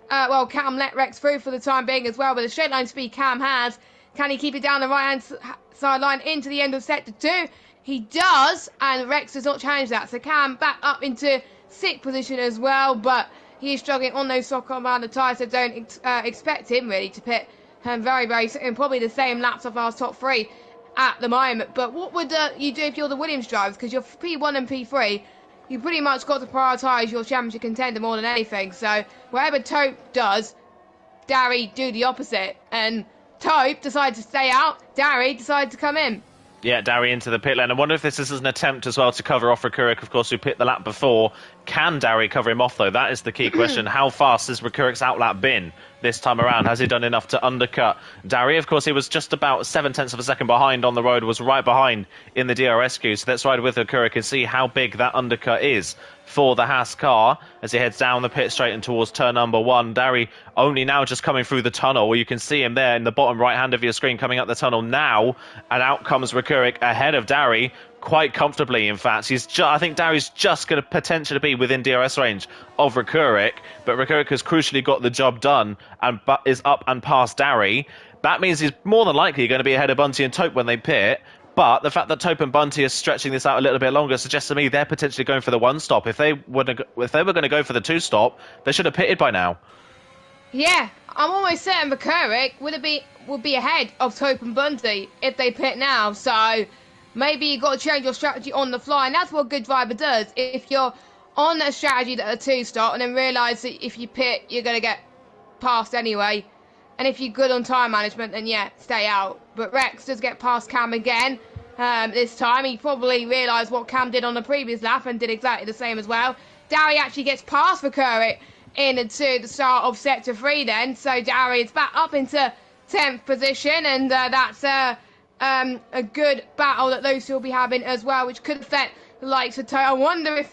Cam let Rex through for the time being as well. But the straight line speed Cam has, can he keep it down the right-hand side line into the end of sector 2? He does, and Rex does not challenge that. So Cam back up into 6th position as well, but he is struggling on those soft compound tyres, so don't expect him really to pit very, very soon. Probably the same laps of our top 3 at the moment. But what would you do if you're the Williams drivers? Because you're P1 and P3, you pretty much got to prioritise your championship contender more than anything. So whatever Tope does, Dari do the opposite. And Tope decided to stay out, Dari decided to come in. Yeah, Dari into the pit lane. I wonder if this is an attempt as well to cover off Rakurik, of course, who pit the lap before. Can Dari cover him off, though? That is the key question. How fast has Rakurik's outlap been this time around? Has he done enough to undercut Dari? Of course, he was just about 0.7 of a second behind on the road, was right behind in the DRS queue. So let's ride with Rakurik and see how big that undercut is for the Haas car as he heads down the pit straight and towards turn number 1. Dari only now just coming through the tunnel. Well, you can see him there in the bottom right hand of your screen coming up the tunnel now, and out comes Rakurik ahead of Dari quite comfortably. In fact, I think Dari's just going to potentially be within DRS range of Rakurik, but Rakurik has crucially got the job done and is up and past Dari. That means he's more than likely going to be ahead of Bunty and Tope when they pit. But the fact that Tope and Bunty are stretching this out a little bit longer suggests to me they're potentially going for the 1-stop. If they were going to go for the 2-stop, they should have pitted by now. Yeah, I'm almost certain Rakurik would be ahead of Tope and Bunty if they pit now. So maybe you've got to change your strategy on the fly, and that's what a good driver does. If you're on a strategy that a 2-stop and then realise that if you pit, you're going to get passed anyway. And if you're good on time management, then yeah, stay out. But Rex does get past Cam again. This time, he probably realised what Cam did on the previous lap and did exactly the same as well. Dari actually gets past Rakurik into the start of sector 3 then. So Dari is back up into 10th position, and that's a good battle that those two will be having as well, which could affect the likes of Tope. I wonder if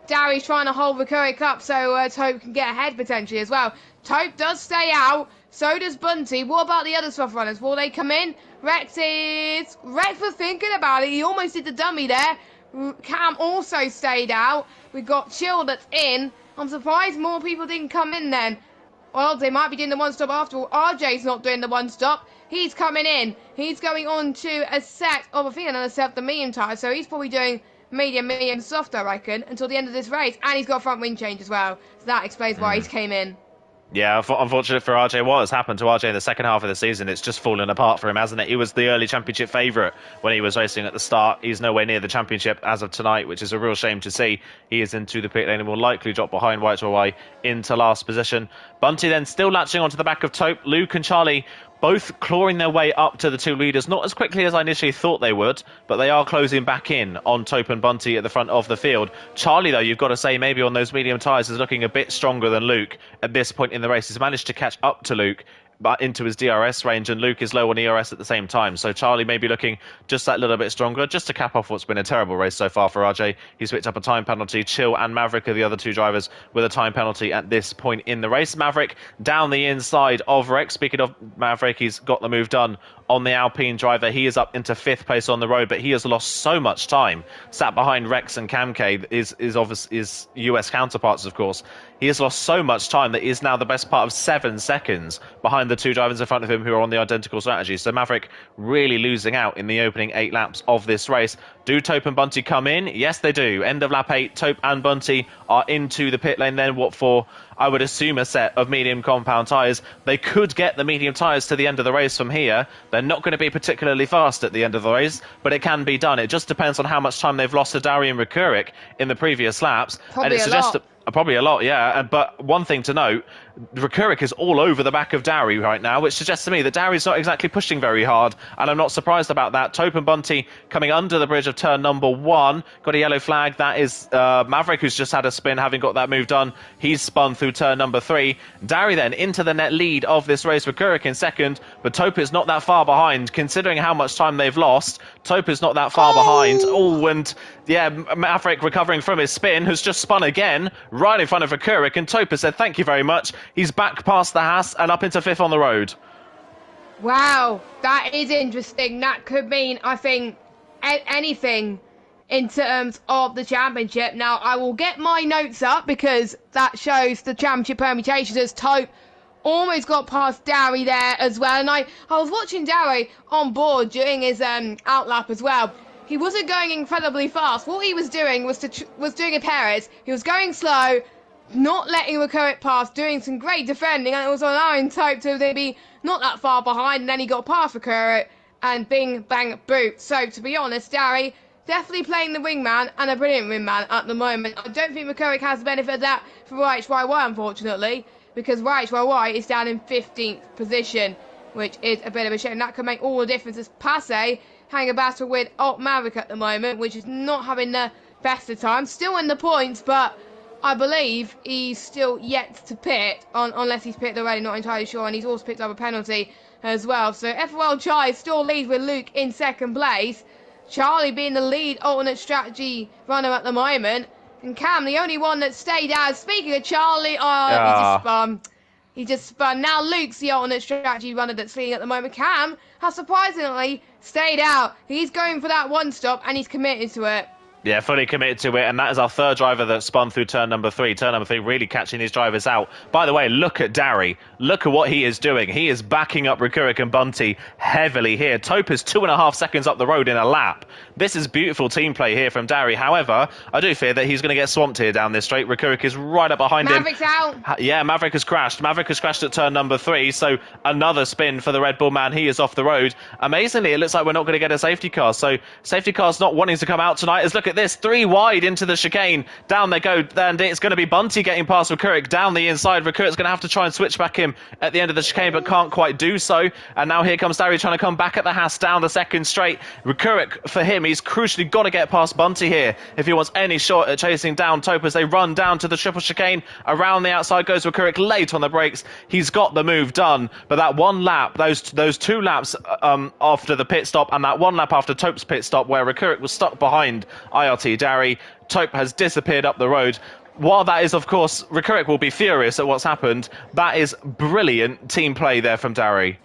Dari's trying to hold Rakurik up so Tope can get ahead potentially as well. Tope does stay out. So does Bunty. What about the other soft runners? Will they come in? Rex was thinking about it. He almost did the dummy there. Cam also stayed out. We've got Chill that's in. I'm surprised more people didn't come in then. Well, they might be doing the one-stop after all. RJ's not doing the one-stop. He's coming in. He's going on to a set of, I think, another set of the medium tyre. So he's probably doing medium, soft, I reckon, until the end of this race. And he's got a front wing change as well. So that explains why he's came in. Yeah, unfortunate for RJ. What has happened to RJ in the second half of the season? It's just fallen apart for him, hasn't it? He was the early championship favourite when he was racing at the start. He's nowhere near the championship as of tonight, which is a real shame to see. He is into the pit lane and will likely drop behind White into last position. Bunty then still latching onto the back of Tope. Luke and Charlie both clawing their way up to the two leaders, not as quickly as I initially thought they would, but they are closing back in on Tope and Bunty at the front of the field. Charlie, though, you've got to say, maybe on those medium tyres is looking a bit stronger than Luke at this point in the race. He's managed to catch up to Luke, but into his DRS range, and Luke is low on ERS at the same time. So Charlie may be looking just that little bit stronger, just to cap off what's been a terrible race so far for RJ. He's picked up a time penalty. Chill and Maverick are the other two drivers with a time penalty at this point in the race. Maverick down the inside of Rex. Speaking of Maverick, he's got the move done on the Alpine driver. He is up into 5th place on the road, but he has lost so much time. Sat behind Rex and Kamke, is US counterparts, of course. He has lost so much time that he is now the best part of 7 seconds behind the two drivers in front of him who are on the identical strategy. So Maverick really losing out in the opening 8 laps of this race. Do Tope and Bunty come in? Yes, they do. End of lap 8, Tope and Bunty are into the pit lane then. What for, I would assume, a set of medium compound tyres. They could get the medium tyres to the end of the race from here. They're not going to be particularly fast at the end of the race, but it can be done. It just depends on how much time they've lost to Darian Rekurik in the previous laps. Probably a lot. Probably a lot, yeah. But one thing to note, Rekurik is all over the back of Dari right now, which suggests to me that Dari's not exactly pushing very hard, and I'm not surprised about that. Tope and Bunty coming under the bridge of turn number 1. Got a yellow flag. That is Maverick, who's just had a spin, having got that move done. He's spun through turn number 3. Dari then into the net lead of this race. Rekurik in second, but Tope is not that far behind, considering how much time they've lost. Tope is not that far behind. Oh, and yeah, Maverick recovering from his spin has just spun again, right in front of Rekurik, and Tope said thank you very much. He's back past the Haas and up into 5th on the road. Wow, that is interesting. That could mean, I think, anything in terms of the championship. Now, I will get my notes up because that shows the championship permutations as Tope almost got past Dari there as well. And I was watching Dari on board during his outlap as well. He wasn't going incredibly fast. What he was doing was doing a Perez. He was going slow, not letting Rekurik pass, doing some great defending, and it was allowing Tope to be not that far behind, and then he got past Rekurik, and bing, bang, boot. So, to be honest, Dari definitely playing the wingman, and a brilliant wingman at the moment. I don't think Rekurik has the benefit of that for YHYY, unfortunately, because YHYY is down in 15th position, which is a bit of a shame. That could make all the difference as Passe having a battle with Alt Maverick at the moment, which is not having the best of times. Still in the points, but I believe he's still yet to pit, unless he's pitted already, not entirely sure, and he's also picked up a penalty as well. So FOL Chai still leads with Luke in second place, Charlie being the lead alternate strategy runner at the moment, and Cam the only one that stayed out. Speaking of Charlie, he just spun. Now Luke's the alternate strategy runner that's leading at the moment. Cam has surprisingly stayed out. He's going for that one stop and he's committed to it. Yeah, fully committed to it, and that is our third driver that spun through turn number 3. Turn number 3 really catching these drivers out. By the way, look at Dari. Look at what he is doing. He is backing up Rekurik and Bunty heavily here. Tope is 2.5 seconds up the road in a lap. This is beautiful team play here from Dari. However, I do fear that he's going to get swamped here down this straight. Rekurik is right up behind Maverick's him. Out. Yeah, Maverick has crashed. Maverick has crashed at turn number 3, so another spin for the Red Bull man. He is off the road. Amazingly, it looks like we're not going to get a safety car. So safety car's not wanting to come out tonight. As look at this, 3 wide into the chicane. Down they go, and it's going to be Bunty getting past Rekurik down the inside. Rekurik's going to have to try and switch back him at the end of the chicane, but can't quite do so. And now here comes Dari trying to come back at the Haas down the second straight. Rekurik, for him, he's crucially got to get past Bunty here if he wants any shot at chasing down Tope as they run down to the triple chicane. Around the outside goes Rekurik, late on the brakes. He's got the move done, but that one lap, those 2 laps after the pit stop, and that 1 lap after Tope's pit stop where Rekurik was stuck behind IRT Dari, Tope has disappeared up the road. While that is, of course, Rekurik will be furious at what's happened, that is brilliant team play there from Dari.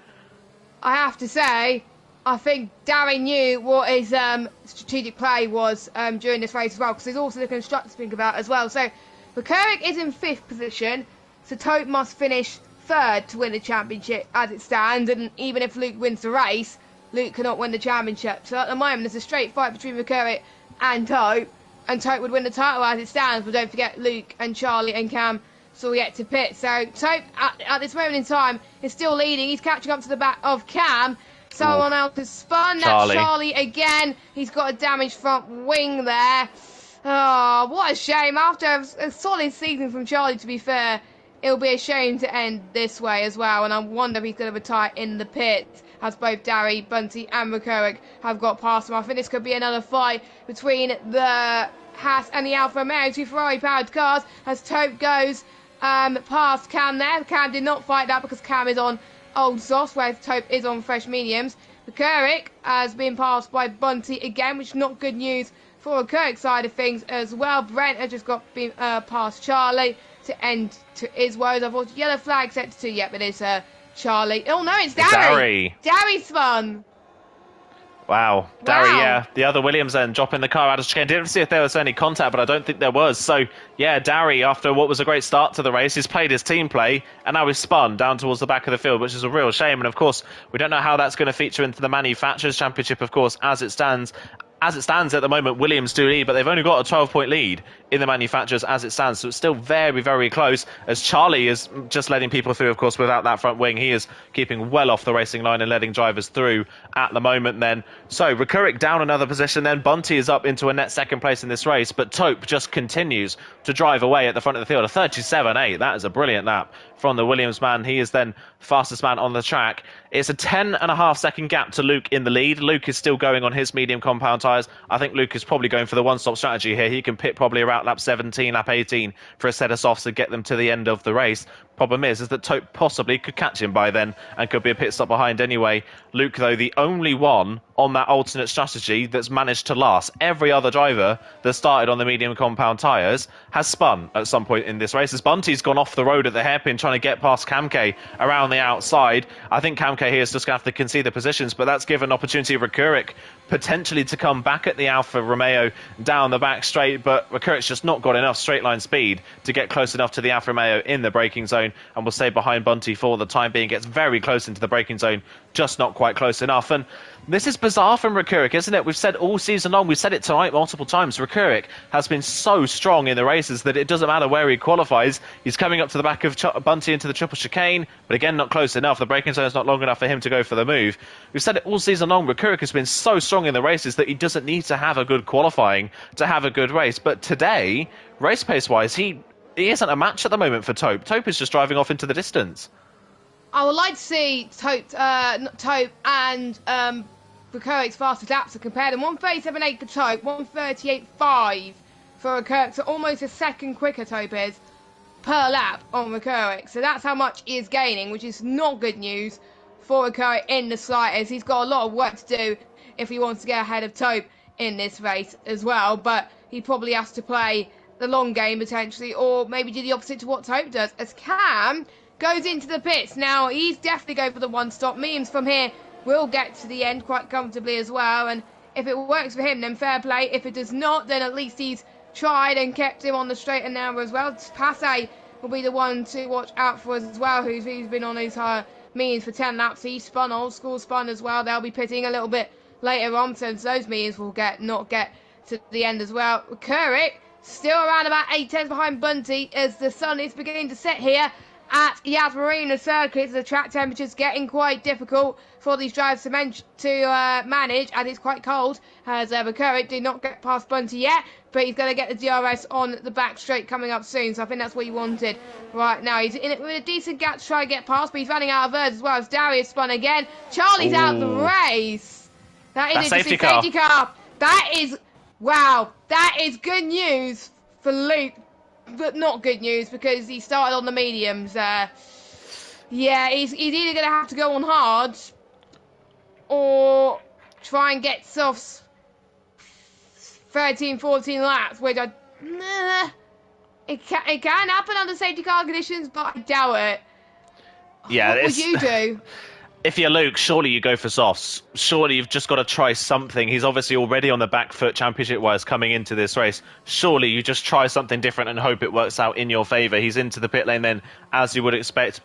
I have to say, I think Dari knew what his strategic play was during this race as well, because there's also the constructor to think about as well. So Rekurik is in 5th position, so Tope must finish third to win the championship as it stands, and even if Luke wins the race, Luke cannot win the championship. So at the moment, there's a straight fight between McCurry and Tope would win the title as it stands, but don't forget Luke and Charlie and Cam still yet to pit. So Tope, at this moment in time, is still leading. He's catching up to the back of Cam. Someone else has spun. That's Charlie again. He's got a damaged front wing there. Oh, what a shame. After a solid season from Charlie, to be fair, it'll be a shame to end this way as well. And I wonder if he's going to retire in the pit, as both Darry, Bunty and McCurry have got past him. I think this could be another fight between the Haas and the Alfa Romeo, two Ferrari-powered cars, as Tope goes past Cam there. Cam did not fight that because Cam is on old sauce, whereas Tope is on fresh mediums. McCurry has been passed by Bunty again, which is not good news for the Kirk side of things as well. Brent has just got past Charlie to end to his woes. I thought yellow flag set to 2 yet, but it's Charlie. Oh no, it's Darry. Darry spun. Wow. Darry, yeah. The other Williams then dropping the car out of chicane. Didn't see if there was any contact, but I don't think there was. So, yeah, Darry, after what was a great start to the race, he's played his team play, and now he's spun down towards the back of the field, which is a real shame. And, of course, we don't know how that's going to feature into the Manufacturers' Championship, of course, as it stands. As it stands at the moment, Williams do lead, but they've only got a 12-point lead in the Manufacturers as it stands. So it's still very, very close, as Charlie is just letting people through, of course, without that front wing. He is keeping well off the racing line and letting drivers through at the moment then. So Rekurik down another position then. Bunty is up into a net second place in this race, but Tope just continues to drive away at the front of the field. A 37.8. That is a brilliant lap from the Williams man. He is then fastest man on the track. It's a 10.5 second gap to Luke in the lead. Luke is still going on his medium compound tyres. I think Luke is probably going for the one-stop strategy here. He can pit probably around lap 17, lap 18 for a set of softs to get them to the end of the race. Problem is that Tope possibly could catch him by then and could be a pit stop behind anyway. Luke, though, the only one on that alternate strategy that's managed to last. Every other driver that started on the medium compound tyres has spun at some point in this race. As Bunty's gone off the road at the hairpin trying to get past Kamke around the outside. I think Kamke here is just going to have to concede the positions, but that's given opportunity for Rekurik potentially to come back at the Alfa Romeo down the back straight, but Rekurik's just not got enough straight line speed to get close enough to the Alfa Romeo in the braking zone, and will stay behind Bunty for the time being. Gets very close into the braking zone, just not quite close enough. And this is bizarre from Rekurik, isn't it? We've said all season long, we've said it tonight multiple times, Rekurik has been so strong in the races that it doesn't matter where he qualifies. He's coming up to the back of Bunty into the triple chicane, but again, not close enough. The braking zone is not long enough for him to go for the move. We've said it all season long, Rekurik has been so strong in the races that he doesn't need to have a good qualifying to have a good race. But today, race pace-wise, he isn't a match at the moment for Tope. Tope is just driving off into the distance. I would like to see Tope and Rekurik's fastest laps are compared. And 137.8 for Tope, 138.5 for Rekurik. So almost a second quicker Tope is per lap on Rekurik. So that's how much he is gaining, which is not good news for Rekurik in the slightest. He's got a lot of work to do if he wants to get ahead of Tope in this race as well. But he probably has to play the long game potentially, or maybe do the opposite to what Tope does, as Cam goes into the pits. Now he's definitely going for the one stop. Memes from here will get to the end quite comfortably as well, and if it works for him, then fair play. If it does not, then at least he's tried and kept him on the straight and narrow as well. Passe will be the one to watch out for as well, who's been on his means for 10 laps. He spun, old school spun as well. They'll be pitting a little bit later on, since those means will not get to the end as well. Rekurik still around about 8 tenths behind Bunty as the sun is beginning to set here at Yas Marina Circuit. The track temperature's getting quite difficult for these drivers to manage, as it's quite cold, as Rekurik did not get past Bunty yet, but he's going to get the DRS on the back straight coming up soon, so I think that's what he wanted right now. He's in it with a decent gap to try to get past, but he's running out of verds as well, as Darius spun again. Charlie's out of the race. That is a safety car. That is, wow, that is good news for Luke, but not good news because he started on the mediums. Yeah, he's either going to have to go on hard or try and get softs 13, 14 laps, which it can happen under safety car conditions, but I doubt it. Yeah, what would you do? If you're Luke, surely you go for softs. Surely you've just got to try something. He's obviously already on the back foot championship-wise coming into this race. Surely you just try something different and hope it works out in your favour. He's into the pit lane then, as you would expect.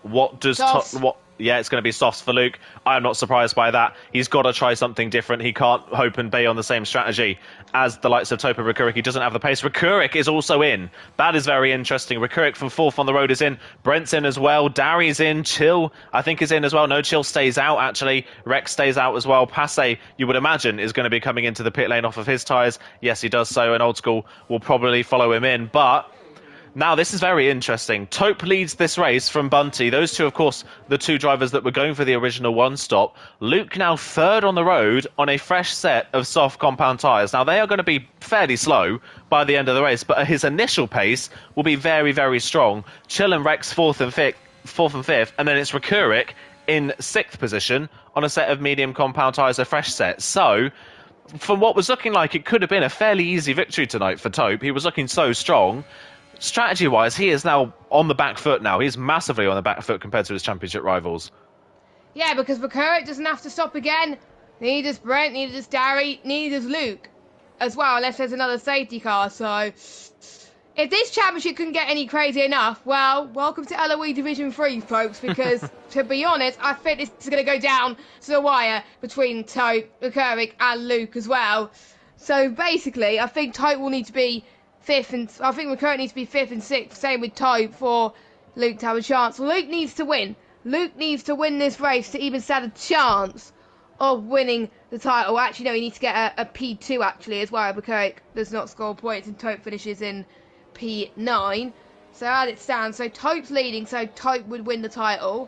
Yeah, it's going to be softs for Luke. I'm not surprised by that. He's got to try something different. He can't hope and bay on the same strategy as the likes of Tope and Rakurik. He doesn't have the pace. Rakurik is also in. That is very interesting. Rakurik from fourth on the road is in. Brent's in as well. Darry's in. Chill, I think, is in as well. No, Chill stays out, actually. Rex stays out as well. Passe, you would imagine, is going to be coming into the pit lane off of his tyres. Yes, he does so, and Old School will probably follow him in. But now, this is very interesting. Tope leads this race from Bunty. Those two, of course, the two drivers that were going for the original one-stop. Luke now third on the road on a fresh set of soft compound tyres. Now, they are going to be fairly slow by the end of the race, but his initial pace will be very, very strong. Chill and Rex fourth and fifth, and then it's Rakurik in sixth position on a set of medium compound tyres, a fresh set. So, from what was looking like it could have been a fairly easy victory tonight for Tope, he was looking so strong. Strategy-wise, he is now on the back foot now. He's massively on the back foot compared to his championship rivals. Yeah, because Rakurik doesn't have to stop again. Neither does Brent, neither does Darry, neither does Luke as well, unless there's another safety car. So, if this championship couldn't get any crazy enough, well, welcome to LOE Division 3, folks, because, to be honest, I think this is going to go down to the wire between Tope, Rakurik, and Luke as well. So, basically, I think Tope will need to be fifth, and I think Rakurik needs to be fifth and sixth. Same with Tope for Luke to have a chance. Luke needs to win. Luke needs to win this race to even stand a chance of winning the title. Actually, no, he needs to get a P2 actually as well. Rakurik does not score points, and Tope finishes in P9. So as it stands, so Tope's leading, so Tope would win the title,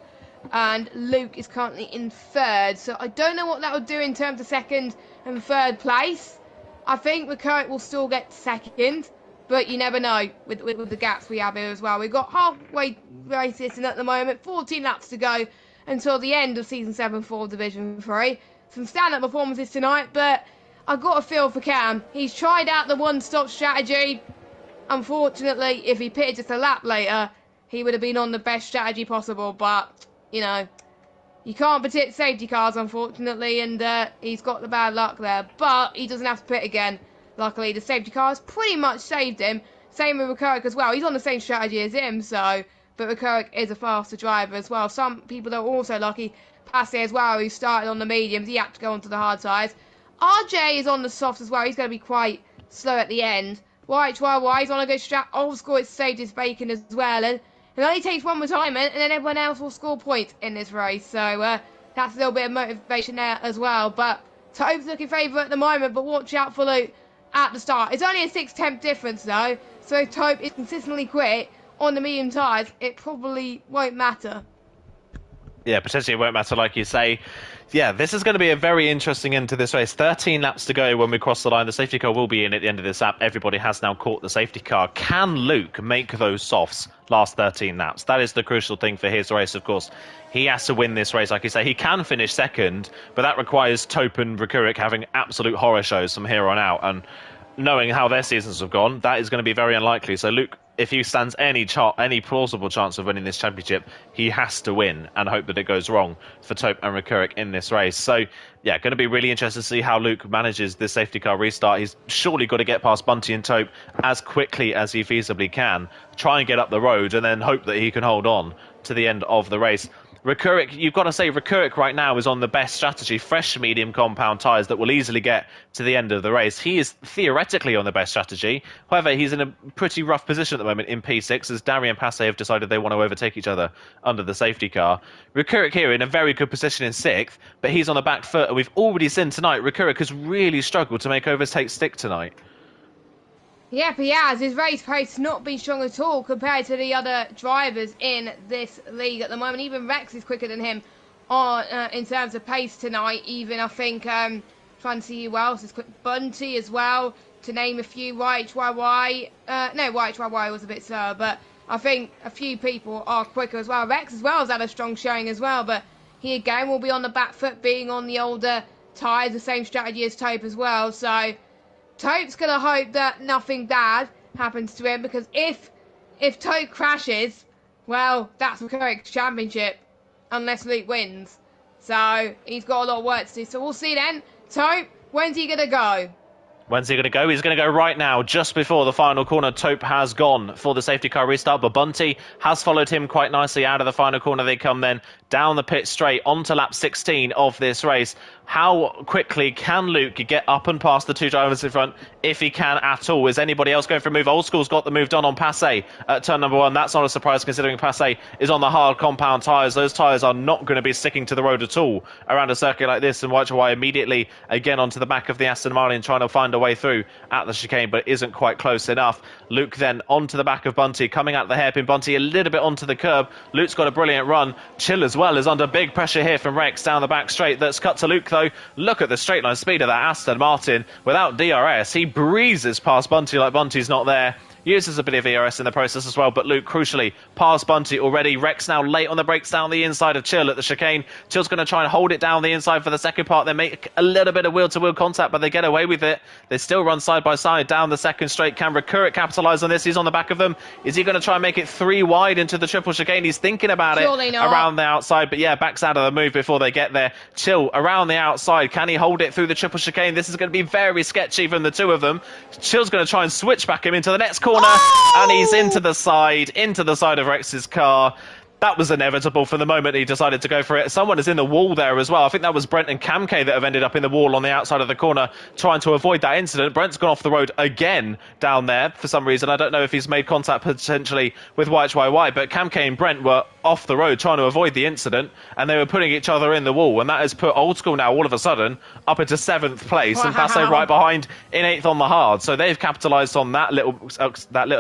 and Luke is currently in third. So I don't know what that would do in terms of second and third place. I think Rakurik will still get second. But you never know with the gaps we have here as well. We've got halfway races in at the moment, 14 laps to go until the end of Season 7 for Division 3. Some stand-up performances tonight, but I've got a feel for Cam. He's tried out the one-stop strategy. Unfortunately, if he pitted just a lap later, he would have been on the best strategy possible. But, you know, you can't predict safety cars, unfortunately, and he's got the bad luck there. But he doesn't have to pit again. Luckily, the safety car has pretty much saved him. Same with Rakurik as well. He's on the same strategy as him, so... But Rakurik is a faster driver as well. Some people are also lucky. Passe as well, who started on the mediums. He had to go onto the hard sides. RJ is on the softs as well. He's going to be quite slow at the end. YHYY is on a good strat. Old School has saved his bacon as well. And it only takes one retirement, and then everyone else will score points in this race. So that's a little bit of motivation there as well. But Tope's looking favourite at the moment, but watch out for Luke at the start. It's only a 6/10 difference though, so if Tope is consistently quick on the medium tyres, it probably won't matter. Yeah, potentially it won't matter, like you say. Yeah, this is going to be a very interesting end to this race. 13 laps to go when we cross the line. The safety car will be in at the end of this lap. Everybody has now caught the safety car. Can Luke make those softs last 13 laps? That is the crucial thing for his race, of course. He has to win this race, like you say. He can finish second, but that requires Tope and Rakurik having absolute horror shows from here on out. And knowing how their seasons have gone, that is going to be very unlikely. So Luke, if he stands any plausible chance of winning this championship, he has to win and hope that it goes wrong for Tope and Rakurik in this race. So, yeah, going to be really interesting to see how Luke manages this safety car restart. He's surely got to get past Bunty and Tope as quickly as he feasibly can, try and get up the road, and then hope that he can hold on to the end of the race. Rakurik, you've got to say Rakurik right now is on the best strategy, fresh medium compound tyres that will easily get to the end of the race. He is theoretically on the best strategy. However, he's in a pretty rough position at the moment in P6 as Darry and Passe have decided they want to overtake each other under the safety car. Rakurik here in a very good position in 6th, but he's on the back foot, and we've already seen tonight Rakurik has really struggled to make overtake stick tonight. Yep, he has. His race pace has not been strong at all compared to the other drivers in this league at the moment. Even Rex is quicker than him on in terms of pace tonight. Even, I think, trying to see who else is quick. Bunty as well, to name a few. YHYY. No, YHYY was a bit slower, but I think a few people are quicker as well. Rex as well has had a strong showing as well, but he again will be on the back foot, being on the older tyres, the same strategy as Tope as well. So Tope's going to hope that nothing bad happens to him, because if Tope crashes, well, that's Rakurik's championship, unless Luke wins. So he's got a lot of work to do. So we'll see then. So when's he going to go? When's he going to go? He's going to go right now, just before the final corner. Tope has gone for the safety car restart, but Bunty has followed him quite nicely out of the final corner. They come then down the pit straight onto lap 16 of this race. How quickly can Luke get up and past the two drivers in front, if he can at all? Is anybody else going for a move? Old School's got the move done on Passe at turn number 1. That's not a surprise, considering Passe is on the hard compound tyres. Those tyres are not going to be sticking to the road at all around a circuit like this, and Whitehall immediately again onto the back of the Aston Martin, trying to find a way through at the chicane, but isn't quite close enough. Luke then onto the back of Bunty, coming out the hairpin. Bunty a little bit onto the curb. Luke's got a brilliant run. Chill as well is under big pressure here from Rex down the back straight. That's cut to Luke though. Look at the straight line speed of that Aston Martin without DRS. He breezes past Bunty like Bunty's not there. Uses a bit of ERS in the process as well, but Luke crucially past Bunty already. Rex now late on the brakes down the inside of Chill at the chicane. Chill's going to try and hold it down the inside for the second part. They make a little bit of wheel-to-wheel contact, but they get away with it. They still run side by side down the second straight. Can Recurrent capitalise on this? He's on the back of them. Is he going to try and make it 3 wide into the triple chicane? He's thinking about Surely it not. Around the outside, but yeah, backs out of the move before they get there. Chill around the outside. Can he hold it through the triple chicane? This is going to be very sketchy from the two of them. Chill's going to try and switch back him into the next corner. And he's into the side of Rex's car. That was inevitable from the moment he decided to go for it. Someone is in the wall there as well. I think that was Brent and Camke that have ended up in the wall on the outside of the corner trying to avoid that incident. Brent's gone off the road again down there for some reason. I don't know if he's made contact potentially with YHYY, but Camke and Brent were off the road trying to avoid the incident, and they were putting each other in the wall, and that has put Old School now all of a sudden up into 7th place. Wow. And Passe right behind in 8th on the hard. So they've capitalised on that little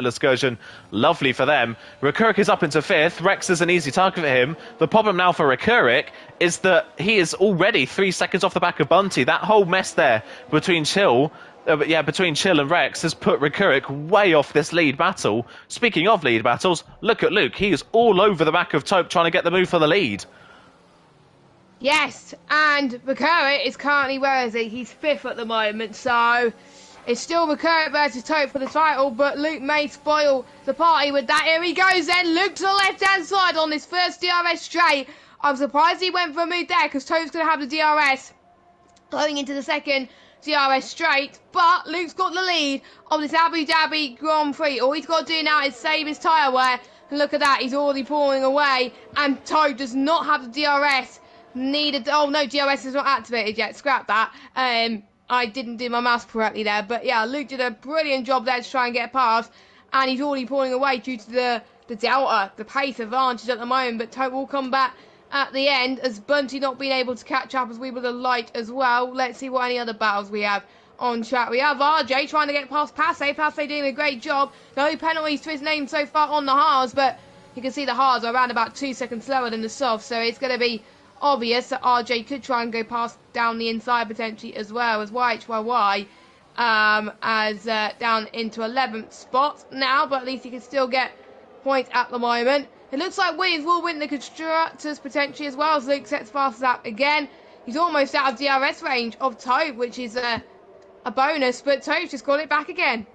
excursion. Lovely for them. Recurric is up into 5th. Rex is an easy target for him. The problem now for Recurric is that he is already 3 seconds off the back of Bunty. That whole mess there between Chill and Rex has put Recurric way off this lead battle. Speaking of lead battles, look at Luke. He is all over the back of Tope trying to get the move for the lead. Yes, and Recurric is currently, where is he? He's 5th at the moment, so it's still Recurric versus Tope for the title, but Luke may spoil the party with that. Here he goes then. Luke to the left-hand side on this first DRS straight. I'm surprised he went for a move there because Tope's going to have the DRS going into the second DRS straight, but Luke's got the lead of this Abu Dhabi Grand Prix. All he's got to do now is save his tyre wear, and look at that, he's already pulling away, and Tope does not have the DRS needed. Oh no, DRS is not activated yet, scrap that. I didn't do my mouse correctly there, but yeah, Luke did a brilliant job there to try and get past, and he's already pulling away due to the delta, the pace advantage at the moment, but Tope will come back at the end, as Bunty not being able to catch up as we would have liked as well. Let's see what any other battles we have on track. We have RJ trying to get past Passe. Passe doing a great job. No penalties to his name so far on the hards, but you can see the hards are around about 2 seconds slower than the soft, so it's going to be obvious that RJ could try and go past down the inside potentially as well as YHYY as down into 11th spot now, but at least he can still get points at the moment. It looks like Williams will win the Constructors potentially as well, as Luke sets fast lap again. He's almost out of DRS range of Tope, which is a bonus, but Tope's just got it back again.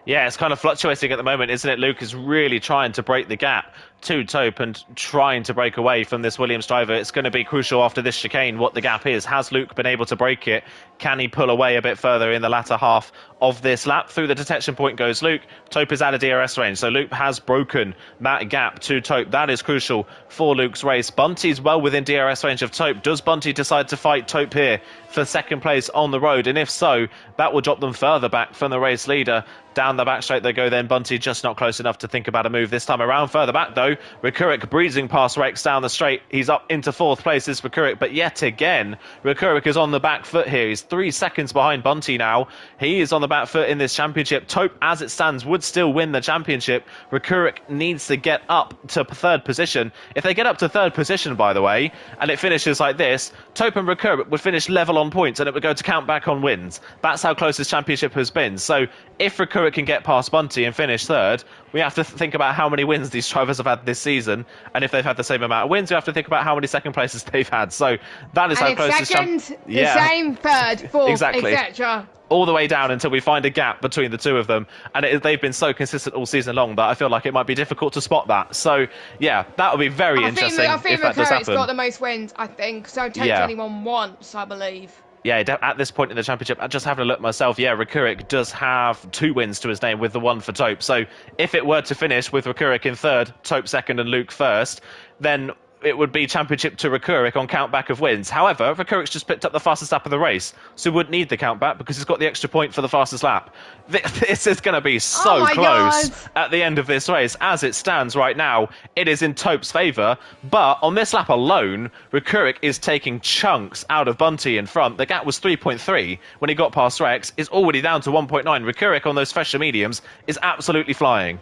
Yeah, it's kind of fluctuating at the moment, isn't it? Luke is really trying to break the gap to Tope and trying to break away from this Williams driver. It's going to be crucial after this chicane what the gap is. Has Luke been able to break it? Can he pull away a bit further in the latter half of this lap? Through the detection point goes Luke. Tope is out of DRS range, so Luke has broken that gap to Tope. That is crucial for Luke's race. Bunty's well within DRS range of Tope. Does Bunty decide to fight Tope here for second place on the road? And if so, that will drop them further back from the race leader. Down the back straight they go then. Bunty just not close enough to think about a move this time around. Further back though, Recurric breezing past Rex down the straight. He's up into 4th place, is Recurric, but yet again, Recurric is on the back foot here. He's 3 seconds behind Bunty now. He is on the back foot in this championship. Tope, as it stands, would still win the championship. Recurric needs to get up to 3rd position. If they get up to 3rd position, by the way, and it finishes like this, Tope and Recurric would finish level on points, and it would go to count back on wins. That's how close this championship has been. So if Recurric can get past Bunty and finish 3rd, we have to think about how many wins these drivers have had this season, and if they've had the same amount of wins, we have to think about how many second places they've had. So that is and how close this second, the same, third, fourth, exactly. etc. All the way down until we find a gap between the two of them, and they've been so consistent all season long that I feel like it might be difficult to spot that. So yeah, that would be very interesting if that does happen. Got the most wins, I think. So take anyone once, I believe. Yeah, at this point in the championship, just having a look myself, yeah, Rekurik does have 2 wins to his name with the 1 for Taupe. So if it were to finish with Rekurik in third, Taupe second, and Luke first, then it would be championship to Rekurik on countback of wins. However, Rekurik's just picked up the fastest lap of the race, so he wouldn't need the countback because he's got the extra point for the fastest lap. This is going to be so close at the end of this race. As it stands right now, it is in Taupe's favour, but on this lap alone, Rekurik is taking chunks out of Bunty in front. The gap was 3.3 when he got past Rex. It's already down to 1.9. Rekurik on those fresher mediums is absolutely flying.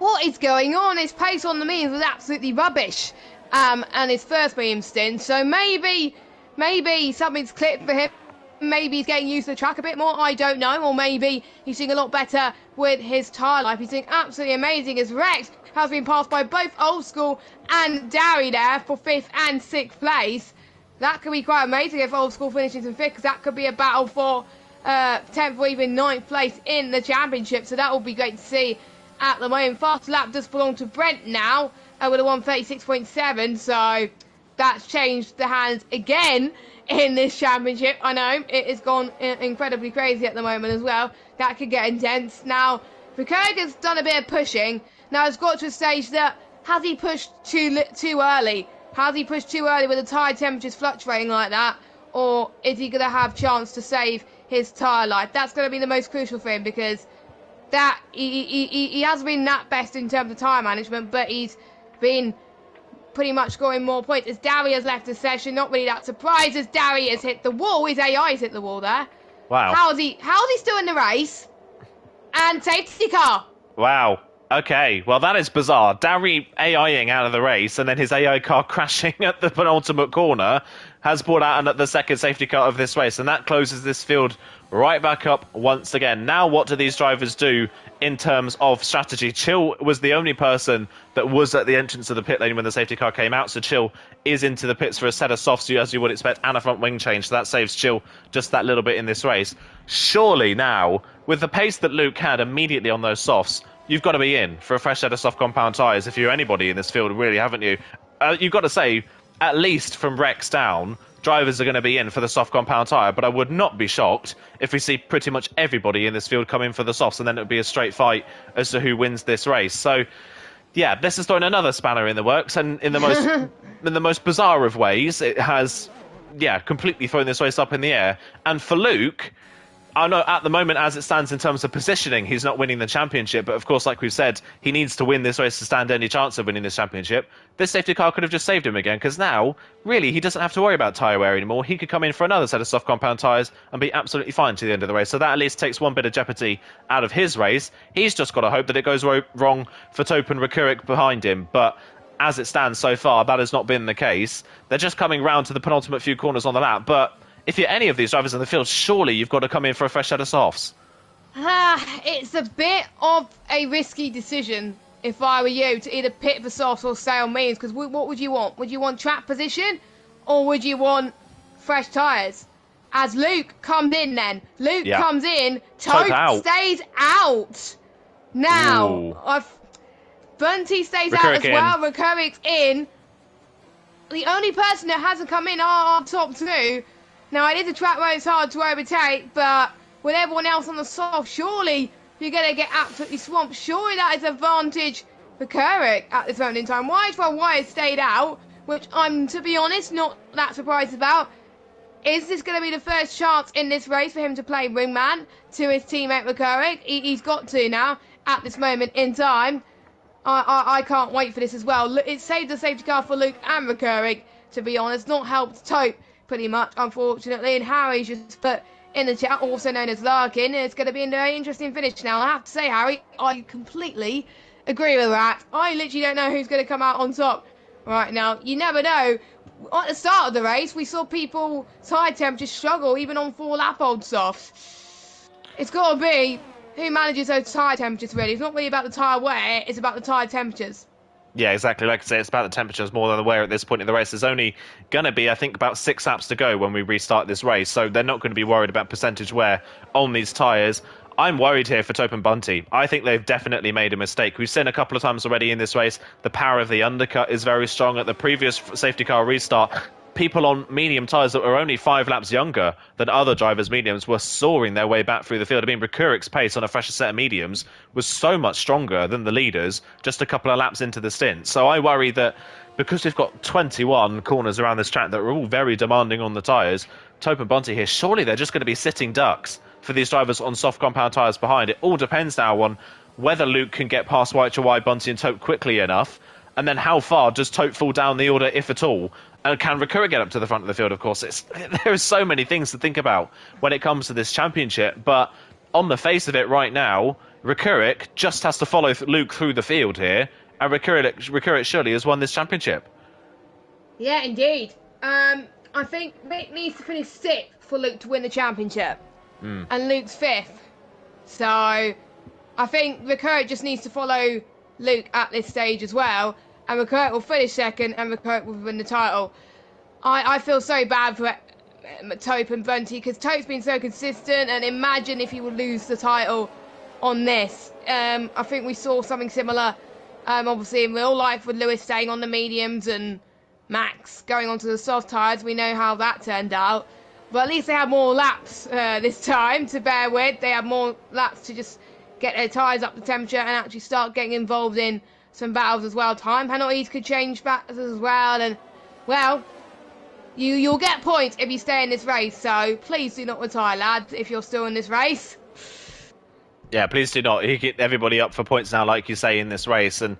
What is going on? His pace on the mediums was absolutely rubbish. And his first medium stint, so maybe something's clicked for him. Maybe he's getting used to the track a bit more, I don't know. Or maybe he's doing a lot better with his tyre life. He's doing absolutely amazing as Rex has been passed by both Old School and Dowie there for 5th and 6th place. That could be quite amazing if Old School finishes in 5th, because that could be a battle for 10th or even 9th place in the championship. So that will be great to see at the moment. Fast lap does belong to Brent now. With a 1:36.7, so that's changed the hands again in this championship. I know it has gone incredibly crazy at the moment as well. That could get intense. Now, Rekurik has done a bit of pushing. Now it's got to a stage that, has he pushed too early? Has he pushed too early with the tyre temperatures fluctuating like that? Or is he going to have chance to save his tyre life? That's going to be the most crucial thing, because that he hasn't been that best in terms of tyre management, but he's been pretty much scoring more points as Dowie has left the session. Not really that surprised as Dowie has hit the wall. His AI has hit the wall there. Wow. How's he still in the race? And safety car. Wow. Okay, well that is bizarre. Dowie AIing out of the race and then his AI car crashing at the penultimate corner has brought out the second safety car of this race, and that closes this field right back up once again. Now what do these drivers do in terms of strategy? Chill was the only person that was at the entrance of the pit lane when the safety car came out, so Chill is into the pits for a set of softs, as you would expect, and a front wing change, so that saves Chill just that little bit in this race. Surely now, with the pace that Luke had immediately on those softs, you've got to be in for a fresh set of soft compound tyres if you're anybody in this field, really, haven't you? You've got to say, at least from Rex down, drivers are going to be in for the soft compound tyre, but I would not be shocked if we see pretty much everybody in this field come in for the softs, and then it would be a straight fight as to who wins this race. So, yeah, this is throwing another spanner in the works, and in the most bizarre of ways, it has, completely thrown this race up in the air. And for Luke, I know at the moment, as it stands in terms of positioning, he's not winning the championship. But of course, like we've said, he needs to win this race to stand any chance of winning this championship. This safety car could have just saved him again, because now, really, he doesn't have to worry about tyre wear anymore. He could come in for another set of soft compound tyres and be absolutely fine to the end of the race. So that at least takes one bit of jeopardy out of his race. He's just got to hope that it goes wrong for Taupe and Rekurik behind him. But as it stands so far, that has not been the case. They're just coming round to the penultimate few corners on the lap. But if you're any of these drivers in the field, surely you've got to come in for a fresh set of softs. It's a bit of a risky decision, if I were you, to either pit for softs or stay on mediums, because what would you want? Would you want track position, or would you want fresh tyres? As Luke comes in then. Luke comes in, Taupe stays out. Now, Bunty stays out as well, Rekurik's in. The only person that hasn't come in are our top two. Now, it is a track where it's hard to overtake, but with everyone else on the soft, surely you're going to get absolutely swamped. Surely that is advantage for Rekurik at this moment in time. Wyatt has stayed out, which I'm, to be honest, not that surprised about. Is this going to be the first chance in this race for him to play wingman to his teammate Rekurik? He's got to now, at this moment in time. I can't wait for this as well. It saved the safety car for Luke and Rekurik, to be honest. Not helped Taupe, pretty much, unfortunately. And Harry's just put in the chat, also known as Larkin. It's going to be a very interesting finish now. I have to say, Harry, I completely agree with that. I literally don't know who's going to come out on top right now. You never know. At the start of the race, we saw people tyre temperatures struggle, even on 4 lap old softs. It's got to be who manages those tyre temperatures, really. It's not really about the tyre wear, it's about the tyre temperatures. Yeah, exactly. Like I say, it's about the temperatures more than the wear at this point in the race. There's only going to be, I think, about 6 laps to go when we restart this race, so they're not going to be worried about percentage wear on these tyres. I'm worried here for Tope and Bunty. I think they've definitely made a mistake. We've seen a couple of times already in this race, the power of the undercut is very strong. At the previous safety car restart, people on medium tyres that were only 5 laps younger than other drivers' mediums were soaring their way back through the field. I mean, Rekurik's pace on a fresher set of mediums was so much stronger than the leaders just a couple of laps into the stint. So I worry that because we've got 21 corners around this track that are all very demanding on the tyres, Tope and Bunty here, surely they're just going to be sitting ducks for these drivers on soft compound tyres behind. It all depends now on whether Luke can get past YHY, Bunty and Tope quickly enough, and then how far does Tope fall down the order, if at all? And can Rikurik get up to the front of the field, of course? There are so many things to think about when it comes to this championship, but on the face of it right now, Rikurik just has to follow Luke through the field here, and Rikurik surely has won this championship. Yeah, indeed. I think Mick needs to finish 6th for Luke to win the championship, and Luke's 5th. So I think Rikurik just needs to follow Luke at this stage as well, and Rikurik will finish 2nd, and Rikurik will win the title. I feel so bad for Tope and Bunty, because Tope's been so consistent, and imagine if he would lose the title on this. I think we saw something similar, obviously in real life, with Lewis staying on the mediums and Max going onto the soft tyres. We know how that turned out, but at least they had more laps this time to bear with. They had more laps to just get their tyres up to temperature and actually start getting involved in some battles as well. Time penalties could change battles as well, and well, you'll get points if you stay in this race, so please do not retire, lads, if you're still in this race. Yeah, please do not. You get everybody up for points now, like you say, in this race, and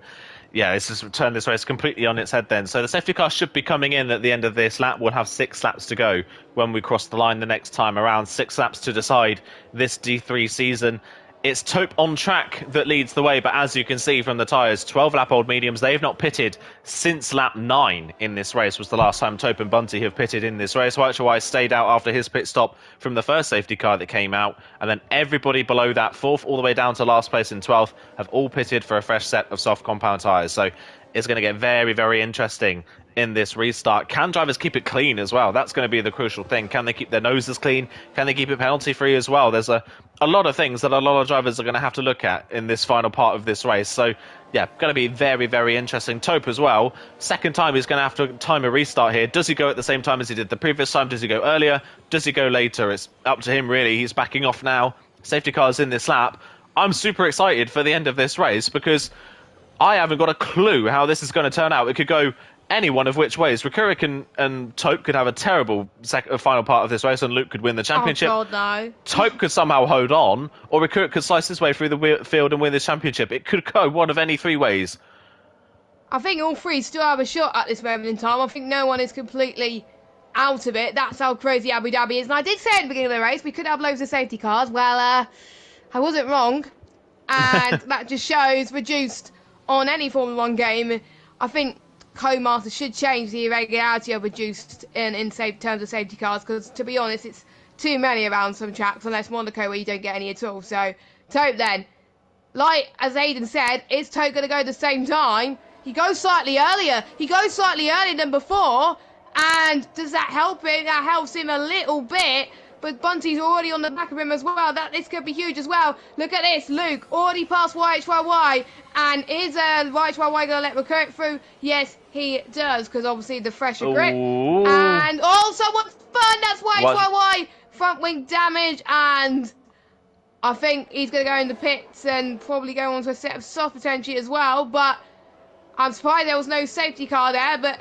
yeah, it's just turned this race completely on its head then. So the safety car should be coming in at the end of this lap. We'll have 6 laps to go when we cross the line the next time around. 6 laps to decide this D3 season. It's Tope on track that leads the way, but as you can see from the tyres, 12-lap-old mediums, they've not pitted since lap 9 in this race, was the last time Tope and Bunty have pitted in this race. YHY stayed out after his pit stop from the first safety car that came out, and then everybody below that, 4th all the way down to last place in 12th, have all pitted for a fresh set of soft compound tyres. So it's going to get very, very interesting in this restart. Can drivers keep it clean as well? That's going to be the crucial thing. Can they keep their noses clean? Can they keep it penalty free as well? There's a lot of things that a lot of drivers are going to have to look at in this final part of this race. So yeah, going to be very, very interesting. Tope as well, second time he's going to have to time a restart here. Does he go at the same time as he did the previous time? Does he go earlier? Does he go later? It's up to him really. He's backing off now. Safety car's in this lap. I'm super excited for the end of this race because I haven't got a clue how this is going to turn out. It could go any one of which ways. Rikurik and Tope could have a terrible final part of this race, and Luke could win the championship. Oh, God, no. Tope could somehow hold on, or Rikurik could slice his way through the field and win this championship. It could go one of any 3 ways. I think all 3 still have a shot at this moment in time. I think no one is completely out of it. That's how crazy Abu Dhabi is. And I did say at the beginning of the race we could have loads of safety cars. Well, I wasn't wrong. And that just shows reduced on any Formula 1 game. I think Co-Master should change the irregularity of reduced in terms of safety cars, because to be honest, it's too many around some tracks, unless Monaco where you don't get any at all. So Tope then, like as Aidan said, is Tope going to go the same time? He goes slightly earlier. He goes slightly earlier than before, and does that help him? That helps him a little bit. But Bunty's already on the back of him as well. This could be huge as well. Look at this. Luke already passed YHYY. And is YHYY going to let Rikurik through? Yes, he does, because obviously the fresher grip. Ooh. And someone's fun. That's YHYY. Front wing damage. And I think he's going to go in the pits and probably go on to a set of soft potentially as well. But I'm surprised there was no safety car there. But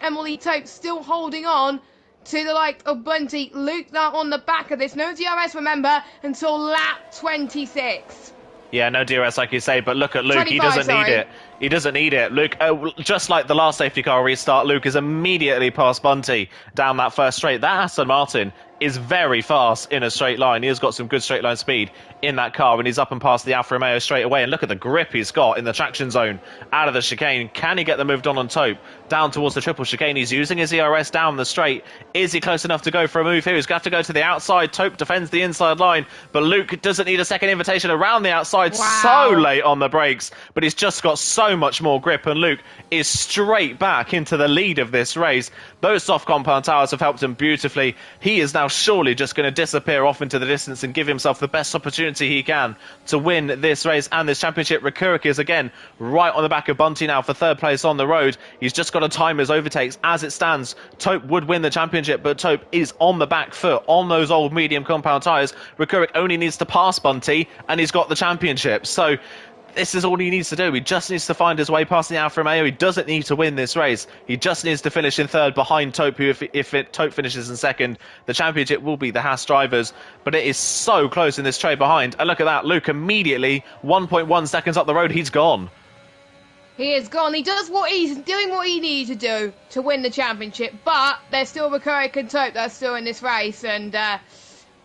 Emily Tope still holding on to the like of Bunty. Luke now on the back of this. No DRS, remember, until lap 26. Yeah, no DRS like you say, but look at Luke. He doesn't need it. He doesn't need it. Luke, just like the last safety car restart, Luke is immediately past Bunty down that first straight. That Aston Martin is very fast in a straight line. He has got some good straight line speed in that car, and he's up and past the Alfa Romeo straight away. And look at the grip he's got in the traction zone out of the chicane. Can he get the move done on Tope down towards the triple chicane? He's using his ERS down the straight. Is he close enough to go for a move here? He's going to have to go to the outside. Tope defends the inside line, but Luke doesn't need a second invitation around the outside. Wow. So late on the brakes, but he's just got so much more grip, and Luke is straight back into the lead of this race. Those soft compound tires have helped him beautifully. He is now surely just going to disappear off into the distance and give himself the best opportunity he can to win this race and this championship. Rekurik is again right on the back of Bunty now for third place on the road. He's just got to time his overtakes. As it stands, Tope would win the championship, but Tope is on the back foot on those old medium compound tyres. Rekurik only needs to pass Bunty and he's got the championship. So this is all he needs to do. He just needs to find his way past the Alfa Romeo. He doesn't need to win this race. He just needs to finish in third behind Tope, who if Tope finishes in second, the championship will be the Haas drivers. But it is so close in this trade behind. And look at that. Luke immediately, 1.1 seconds up the road, he's gone. He is gone. He does what he's doing what he needs to do to win the championship. But there's still Rekurik and Tope that's still in this race. And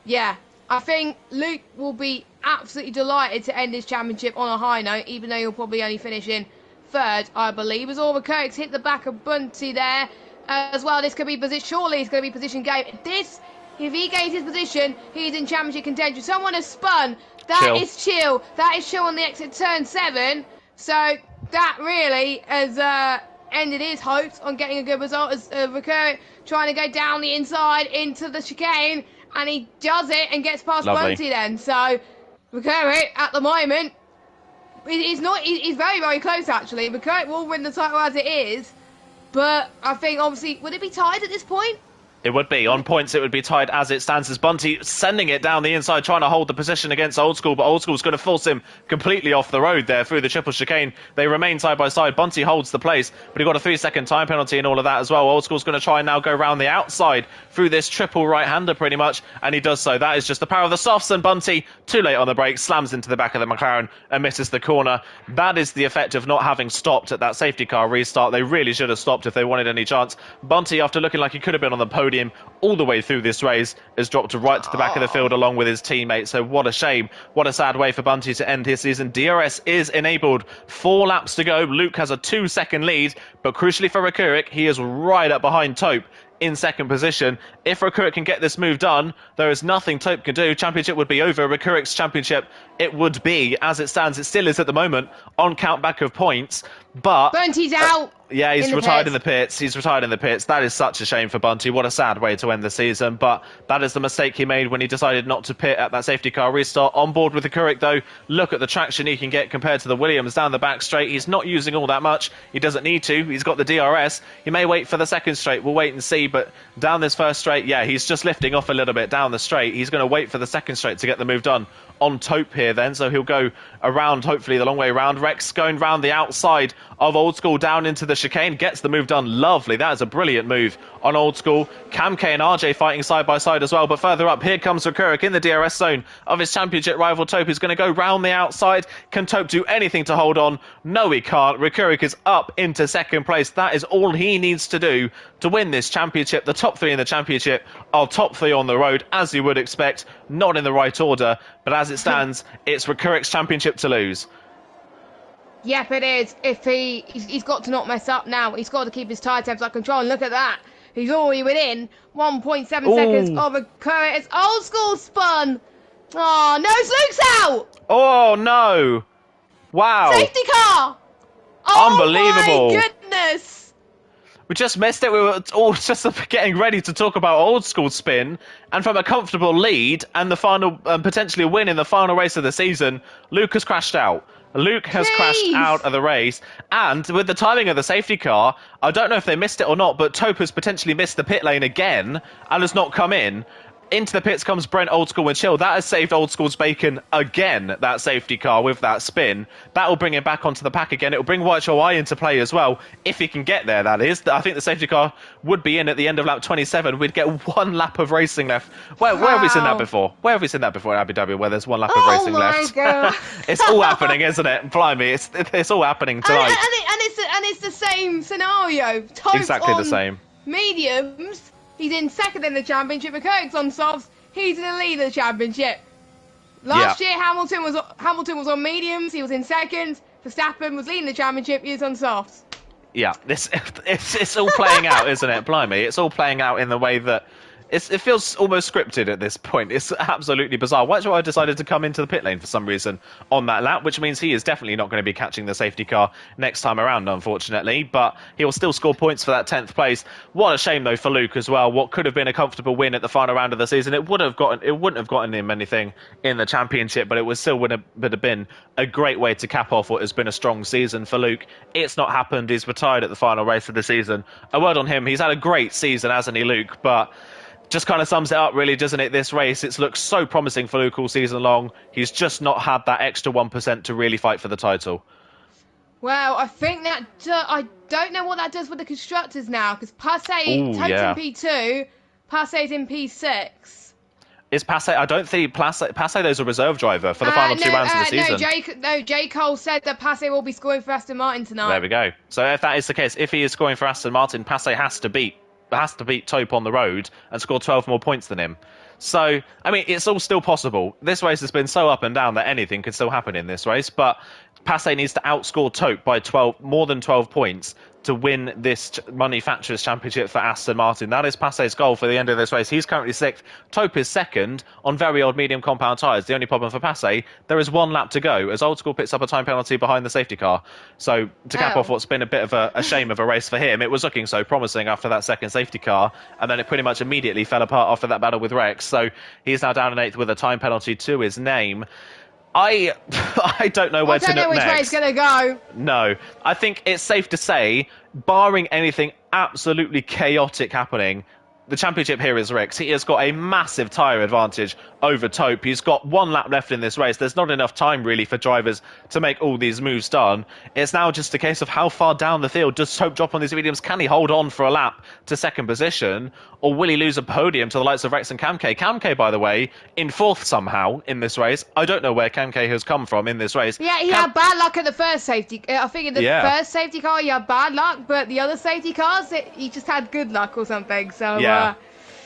yeah, I think Luke will be absolutely delighted to end his championship on a high note, even though he'll probably only finish in third, I believe. As all Rekurik's hit the back of Bunty there as well. This could be position. Surely it's going to be position game. If he gains his position, he's in championship contention. Someone has spun. That is chill. That is chill on the exit turn 7. So that really has ended his hopes on getting a good result as Rekurik trying to go down the inside into the chicane. And he does it and gets past Bunty then. So Rekurik at the moment, he's very, very close actually. Rekurik will win the title as it is. But I think obviously, would it be tied at this point? It would be. On points, it would be tied as it stands, as Bunty sending it down the inside, trying to hold the position against Old School, but Old School's going to force him completely off the road there through the triple chicane. They remain side by side. Bunty holds the place, but he got a 3-second time penalty and all of that as well. Old School's going to try and now go round the outside through this triple right-hander pretty much, and he does so. That is just the power of the softs, and Bunty, too late on the brake, slams into the back of the McLaren and misses the corner. That is the effect of not having stopped at that safety car restart. They really should have stopped if they wanted any chance. Bunty, after looking like he could have been on the podium all the way through this race, has dropped right to the back of the field along with his teammates. So what a shame. What a sad way for Bunty to end his season. DRS is enabled. 4 laps to go. Luke has a 2-second lead, but crucially for Rekurik, he is right up behind Tope in second position. If Rekurik can get this move done, there is nothing Tope can do. Championship would be over. Rekurik's championship, it would be, as it stands, it still is at the moment, on count back of points. But Bunty's out. Yeah, he's retired in the pits. He's retired in the pits. That is such a shame for Bunty. What a sad way to end the season. But that is the mistake he made when he decided not to pit at that safety car restart. On board with the Rekurik, though. Look at the traction he can get compared to the Williams down the back straight. He's not using all that much. He doesn't need to. He's got the DRS. He may wait for the second straight. We'll wait and see. But down this first straight, yeah, he's just lifting off a little bit down the straight. He's going to wait for the second straight to get the move done on Tope here then. So he'll go around, hopefully, the long way around. Rex going round the outside of Old School down into the chicane. Gets the move done. Lovely. That is a brilliant move on Old School. Cam K and RJ fighting side by side as well. But further up, here comes Rekurik in the DRS zone of his championship rival Tope. He's going to go round the outside. Can Tope do anything to hold on? No, he can't. Rekurik is up into second place. That is all he needs to do to win this championship. The top 3 in the championship are top 3 on the road, as you would expect. Not in the right order, but as it stands, it's Rekurik's championship to lose. Yep, it is. If he's got to not mess up now. He's got to keep his tyre temps under control. And look at that. He's already within 1.7 seconds of Rekurik. It's Old School spun. Oh, no, Luke's out. Oh, no. Wow. Safety car. Oh, unbelievable. My goodness. We just missed it. We were all just getting ready to talk about Old School spin. And from a comfortable lead and the final, potentially a win in the final race of the season, Luke has crashed out. Luke has crashed out of the race, and with the timing of the safety car, I don't know if they missed it or not, but Tope has potentially missed the pit lane again and has not come in. Into the pits comes Brent Old School and Chill. That has saved Old School's bacon again, that safety car with that spin. That will bring him back onto the pack again. It will bring White Show into play as well, if he can get there, that is. I think the safety car would be in at the end of lap 27. We'd get one lap of racing left. Where have we seen that before? Where have we seen that before in Abu Dhabi, where there's one lap of racing left? God. It's all happening, isn't it? Blimey, it's all happening tonight. And it's the same scenario. Totes Exactly on the same. Mediums. He's in second in the championship. McCurrick's on softs. He's in the lead of the championship. Last year, Hamilton was on mediums. He was in second. Verstappen was leading the championship. He was on softs. Yeah, it's all playing out, isn't it? Blimey, it's all playing out in the way that it feels almost scripted at this point. It's absolutely bizarre. Whiteside decided to come into the pit lane for some reason on that lap, which means he is definitely not going to be catching the safety car next time around, unfortunately. But he will still score points for that 10th place. What a shame, though, for Luke as well. What could have been a comfortable win at the final round of the season. It wouldn't have gotten him anything in the championship, but it would have been a great way to cap off what has been a strong season for Luke. It's not happened. He's retired at the final race of the season. A word on him. He's had a great season, hasn't he, Luke? But just kind of sums it up, really, doesn't it, this race? It's looked so promising for Luke all season long. He's just not had that extra 1% to really fight for the title. Well, I think that... I don't know what that does with the constructors now, because Tote's in P2, Passe's in P6. Is Passe... I don't think Passe is a reserve driver for the final two rounds of the season. J. Cole said that Passe will be scoring for Aston Martin tonight. There we go. So if that is the case, if he is scoring for Aston Martin, Passe has to beat Tope on the road and score 12 more points than him. So, I mean, it's all still possible. This race has been so up and down that anything could still happen in this race, but Passe needs to outscore Tope by more than 12 points to win this Manufacturers' Championship for Aston Martin. That is Passe's goal for the end of this race. He's currently 6th. Tope is 2nd on very old medium compound tyres. The only problem for Passe, there is one lap to go as Old School picks up a time penalty behind the safety car. So to cap off what's been a bit of a shame of a race for him, it was looking so promising after that second safety car, and then it pretty much immediately fell apart after that battle with Rex. So he's now down in 8th with a time penalty to his name. I don't know where to look next. I don't know which way it's going to go. No. I think it's safe to say, barring anything absolutely chaotic happening, the championship here is Rick's. He has got a massive tyre advantage over Tope. He's got one lap left in this race. There's not enough time, really, for drivers to make all these moves done. It's now just a case of how far down the field does Tope drop on these mediums? Can he hold on for a lap to second position? Or will he lose a podium to the likes of Rex and Kamke? Kamke, by the way, in 4th somehow in this race. I don't know where Kamke has come from in this race. Yeah, he had bad luck at the first safety. I think in the first safety car he had bad luck, but the other safety cars, he just had good luck or something. So yeah.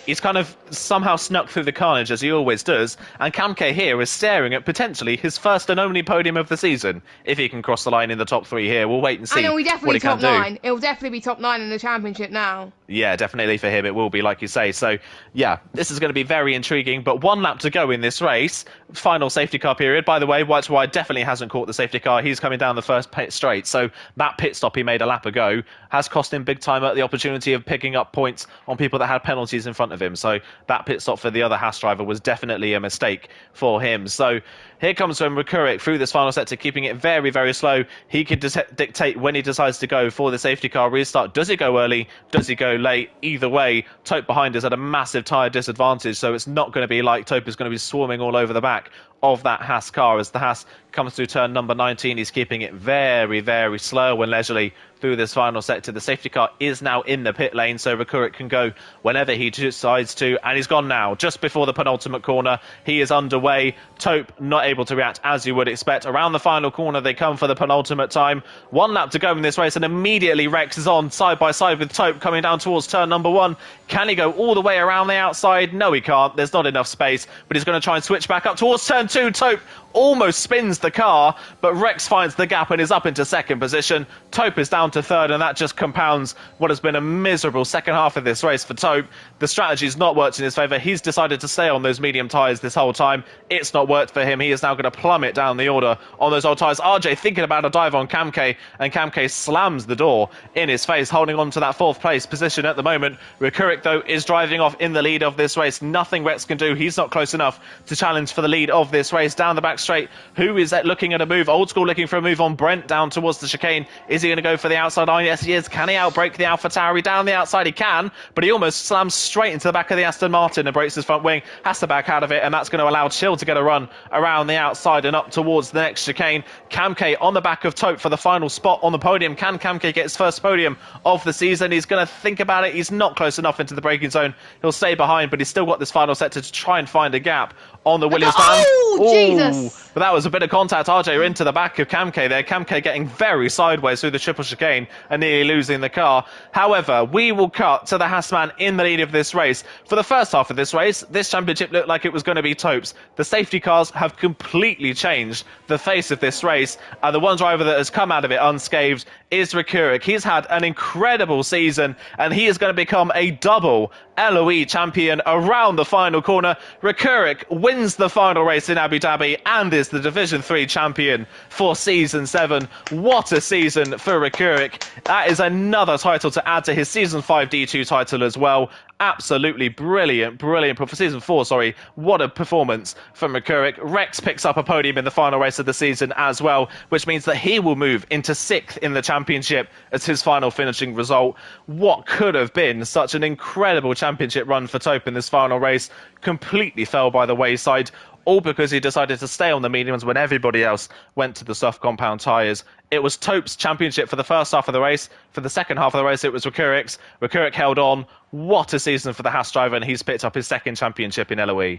He's kind of somehow snuck through the carnage, as he always does, and Kamke here is staring at potentially his first and only podium of the season. If he can cross the line in the top 3 here, we'll wait and see what he can do. Top 9. It will definitely be top 9 in the championship now. Yeah, definitely for him it will be, like you say. So, yeah, this is going to be very intriguing, but one lap to go in this race. Final safety car period. By the way, White definitely hasn't caught the safety car. He's coming down the first pit straight, so that pit stop he made a lap ago has cost him big time at the opportunity of picking up points on people that had penalties in front of him. So that pit stop for the other Haas driver was definitely a mistake for him. So here comes from Rekurik through this final sector, keeping it very, very slow. He can dictate when he decides to go for the safety car restart. Does he go early? Does he go late? Either way, Tope behind us at a massive tyre disadvantage, so it's not going to be like Tope is going to be swarming all over the back of that Haas car. As the Haas comes through turn number 19, he's keeping it very, very slow and leisurely through this final sector. The safety car is now in the pit lane, so Rekurik can go whenever he decides to, and he's gone now, just before the penultimate corner. He is underway. Tope not able to react as you would expect. Around the final corner they come for the penultimate time. One lap to go in this race, and immediately Rex is on side by side with Tope coming down towards turn number 1. Can he go all the way around the outside? No, he can't. There's not enough space, but he's going to try and switch back up towards turn 2. Tope almost spins the car, but Rex finds the gap and is up into second position. Tope is down to 3rd, and that just compounds what has been a miserable second half of this race for Tope. The strategy's not worked in his favour. He's decided to stay on those medium tyres this whole time. It's not worked for him. He is now going to plummet down the order on those old tyres. RJ thinking about a dive on Kamke, and Kamke slams the door in his face, holding on to that 4th place position at the moment. Rekurik, though, is driving off in the lead of this race. Nothing Rex can do. He's not close enough to challenge for the lead of this race. Down the back straight. Who is that looking at a move? Old School looking for a move on Brent down towards the chicane. Is he going to go for the outside line? Yes, he is. Can he outbrake the AlphaTauri down the outside? He can, but he almost slams straight into the back of the Aston Martin and breaks his front wing. Has to back out of it, and that's going to allow Chill to get a run around the outside and up towards the next chicane. Kamke on the back of Tope for the final spot on the podium. Can Kamke get his first podium of the season? He's going to think about it. He's not close enough into the braking zone. He'll stay behind, but he's still got this final sector to try and find a gap on the Williams van. Oh, Jesus! But that was a bit of contact. RJ into the back of Kamke there. Kamke getting very sideways through the triple chicane and nearly losing the car. However, we will cut to the Haasman in the lead of this race. For the first half of this race, this championship looked like it was going to be Tope's. The safety cars have completely changed the face of this race, and the one driver that has come out of it unscathed is Rekurik. He's had an incredible season, and he is going to become a double LOE champion around the final corner. Rekurik wins the final race in Abu Dhabi and is the Division 3 champion for Season 7. What a season for Rekurik. That is another title to add to his Season 5 D2 title as well. Absolutely brilliant. For Season 4, what a performance from Rekurik. Rex picks up a podium in the final race of the season as well, which means that he will move into 6th in the championship as his final finishing result. What could have been such an incredible championship run for Tope in this final race completely fell by the wayside, all because he decided to stay on the mediums when everybody else went to the soft compound tyres. It was Tope's championship for the first half of the race. For the second half of the race, it was Rekurik's. Rekurik held on. What a season for the Haas driver, and he's picked up his second championship in LOE.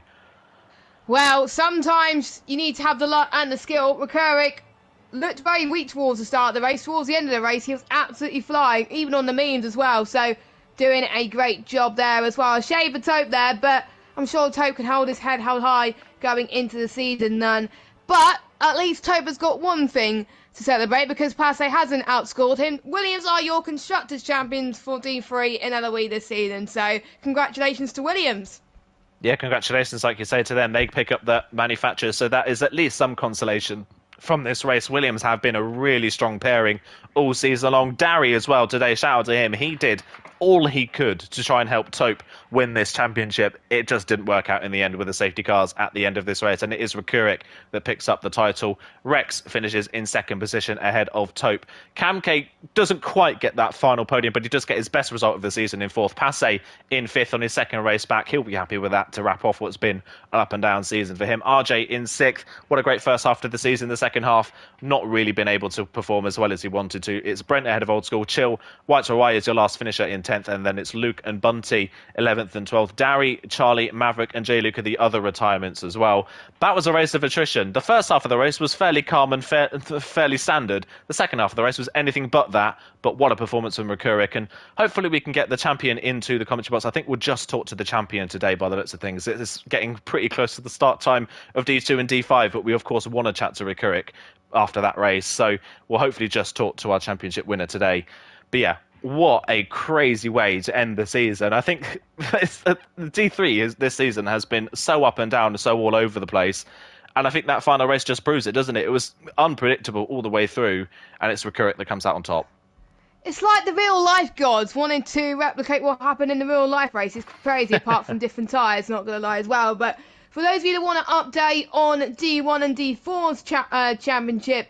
Well, sometimes you need to have the luck and the skill. Rekurik looked very weak towards the start of the race. Towards the end of the race, he was absolutely flying, even on the memes as well. So, doing a great job there as well. A shade for Tope there, but I'm sure Tope can hold his head held high going into the season, none. But at least Tope has got one thing to celebrate, because Passe hasn't outscored him. Williams are your Constructors' champions for D3 in LOE this season, so congratulations to Williams. Yeah, congratulations, like you say, to them. They pick up the manufacturer, so that is at least some consolation from this race. Williams have been a really strong pairing all season long. Darry as well today, shout out to him. He did all he could to try and help Tope win this championship. It just didn't work out in the end with the safety cars at the end of this race, and it is Rekurik that picks up the title. Rex finishes in second position ahead of Tope. Kamke doesn't quite get that final podium, but he does get his best result of the season in fourth. Passe in fifth on his second race back. He'll be happy with that to wrap off what's been an up and down season for him. RJ in sixth. What a great first half of the season. The second half, not really been able to perform as well as he wanted to. It's Brent ahead of Old School. Chill, White to Hawaii is your last finisher in 10th, and then it's Luke and Bunty 11th and 12th. Darry, Charlie, Maverick and J. Luke are the other retirements as well. That was a race of attrition. The first half of the race was fairly calm and fairly standard. The second half of the race was anything but that, but what a performance from Rekurik, and hopefully we can get the champion into the commentary box. I think we'll just talk to the champion today by the looks of things. It's getting pretty close to the start time of D2 and D5, but we of course want to chat to Rekurik after that race, so we'll hopefully just talk to our championship winner today. But yeah, what a crazy way to end the season. I think D3 this season has been so up and down, so all over the place. And I think that final race just proves it, doesn't it? It was unpredictable all the way through, and it's Rekurik that comes out on top. It's like the real life gods wanting to replicate what happened in the real life race. It's crazy, apart from different tyres, not going to lie as well. But for those of you that want to update on D1 and D4's championship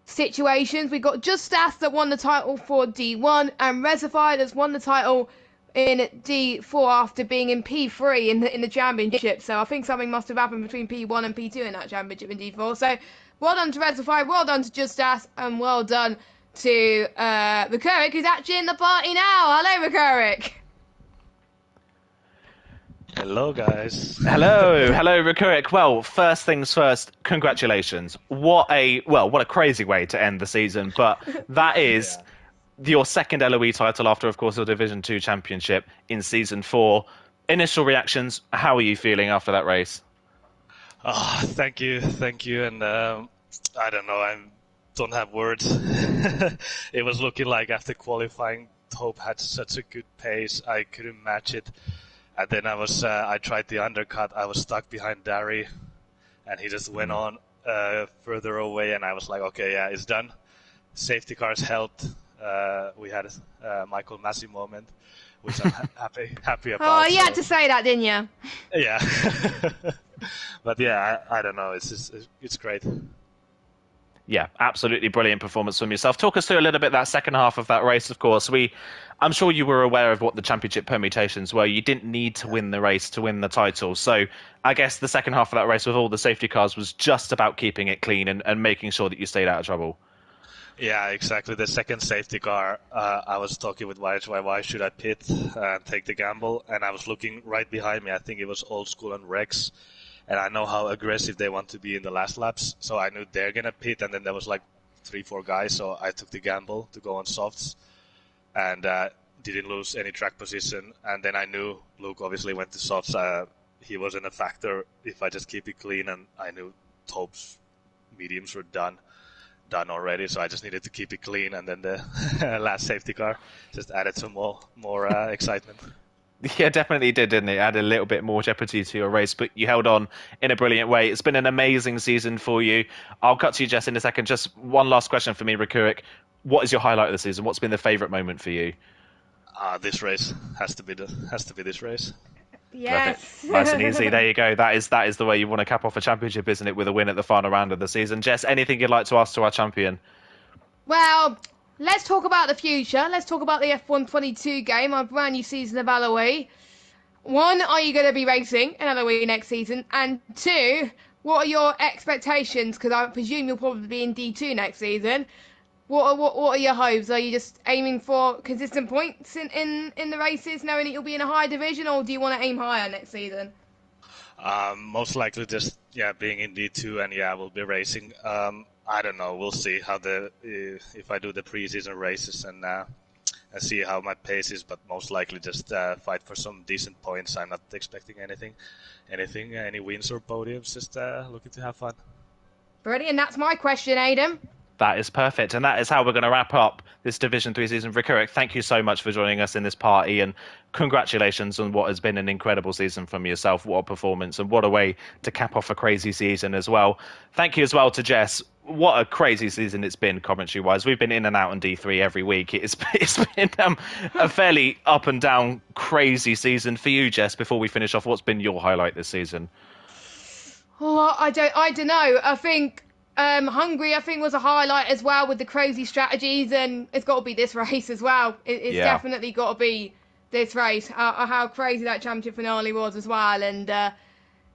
situations, we've got Just Stats that won the title for D1, and Resify that's won the title in D4 after being in P3 in the championship. So I think something must have happened between P1 and P2 in that championship in D4. So well done to Resify, well done to Just Stats, and well done to Rekurik, who's actually in the party now. Hello, Rekurik. Hello, guys. Hello, Rekurik. Well, first things first, congratulations. What a crazy way to end the season, but that is your second LOE title after, of course, your Division 2 championship in Season 4. Initial reactions, how are you feeling after that race? Oh, thank you, and I don't know, I don't have words. It was looking like after qualifying, Hope had such a good pace, I couldn't match it. And then I tried the undercut. I was stuck behind Darry, and he just went on further away. And I was like, okay, yeah, it's done. Safety cars helped. We had a Michael Massey moment, which I'm happy about. Oh, you had to say that, didn't you? Yeah. But yeah, I don't know. It's great. Yeah, absolutely brilliant performance from yourself. Talk us through a little bit that second half of that race, of course. I'm sure you were aware of what the championship permutations were. You didn't need to win the race to win the title. So I guess the second half of that race with all the safety cars was just about keeping it clean and making sure that you stayed out of trouble. Yeah, exactly. The second safety car, I was talking with YHY, why should I pit and take the gamble? And I was looking right behind me. I think it was Old School and Rex. And I know how aggressive they want to be in the last laps. So I knew they're going to pit. And then there was like 3-4 guys. So I took the gamble to go on softs and didn't lose any track position. And then I knew Luke obviously went to softs. He wasn't a factor if I just keep it clean. And I knew Taupe's mediums were done already. So I just needed to keep it clean. And then the last safety car just added some more excitement. Yeah, definitely did, didn't it? Add a little bit more jeopardy to your race, but you held on in a brilliant way. It's been an amazing season for you. I'll cut to you, Jess, in a second. Just one last question for me, Rakurik. What is your highlight of the season? What's been the favourite moment for you? This race has to be this race. Yes. Nice and easy. There you go. That is the way you want to cap off a championship, isn't it? With a win at the final round of the season. Jess, anything you'd like to ask to our champion? Well, let's talk about the future. Let's talk about the F122 game, our brand new season of LOE. 1, are you going to be racing in LOE next season? And 2, what are your expectations? Because I presume you'll probably be in D2 next season. What are your hopes? Are you just aiming for consistent points in the races, knowing that you'll be in a higher division, or do you want to aim higher next season? Most likely just being in D2, and we'll be racing. I don't know. We'll see how if I do the preseason races and see how my pace is. But most likely just fight for some decent points. I'm not expecting any wins or podiums. Just looking to have fun. Brilliant. That's my question, Aidan. That is perfect. And that is how we're going to wrap up this Division 3 season. Rakurik, thank you so much for joining us in this party, and congratulations on what has been an incredible season from yourself. What a performance, and what a way to cap off a crazy season as well. Thank you as well to Jess. What a crazy season it's been commentary-wise. We've been in and out on D3 every week. It's been a fairly up and down crazy season for you, Jess. Before we finish off, what's been your highlight this season? Oh, I don't know. I think Hungary, was a highlight as well with the crazy strategies, and it's got to be this race as well. It's definitely got to be this race. How crazy that championship finale was as well, and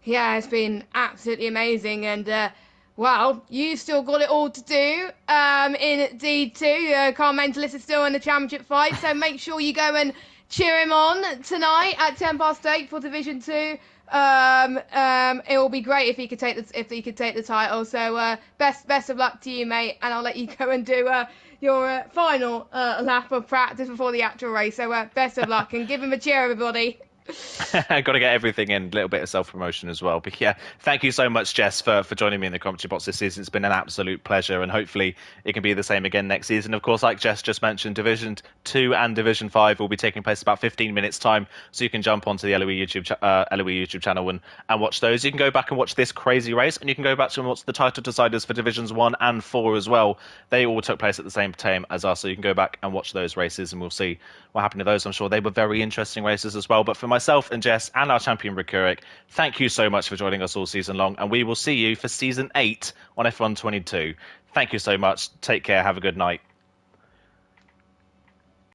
it's been absolutely amazing. And well, you still got it all to do in D2. Carl Mentalist is still in the championship fight, so make sure you go and cheer him on tonight at 8:10 for Division 2. It will be great if he could take the title. So best of luck to you, mate, and I'll let you go and do your final lap of practice before the actual race. So best of luck, and give him a cheer, everybody. Got to get everything in, a little bit of self-promotion as well. But thank you so much, Jess, for joining me in the commentary box this season. It's been an absolute pleasure, and hopefully it can be the same again next season. Of course, like Jess just mentioned, Division 2 and Division 5 will be taking place about 15 minutes time, so you can jump onto the LOE YouTube channel and watch those. You can go back and watch this crazy race, and you can go back and watch the title deciders for Divisions 1 and 4 as well. They all took place at the same time as us, so you can go back and watch those races, and we'll see what happened to those. I'm sure they were very interesting races as well. But for myself and Jess and our champion Rakurik, thank you so much for joining us all season long, and we will see you for season 8 on F1 22. Thank you so much. Take care. Have a good night.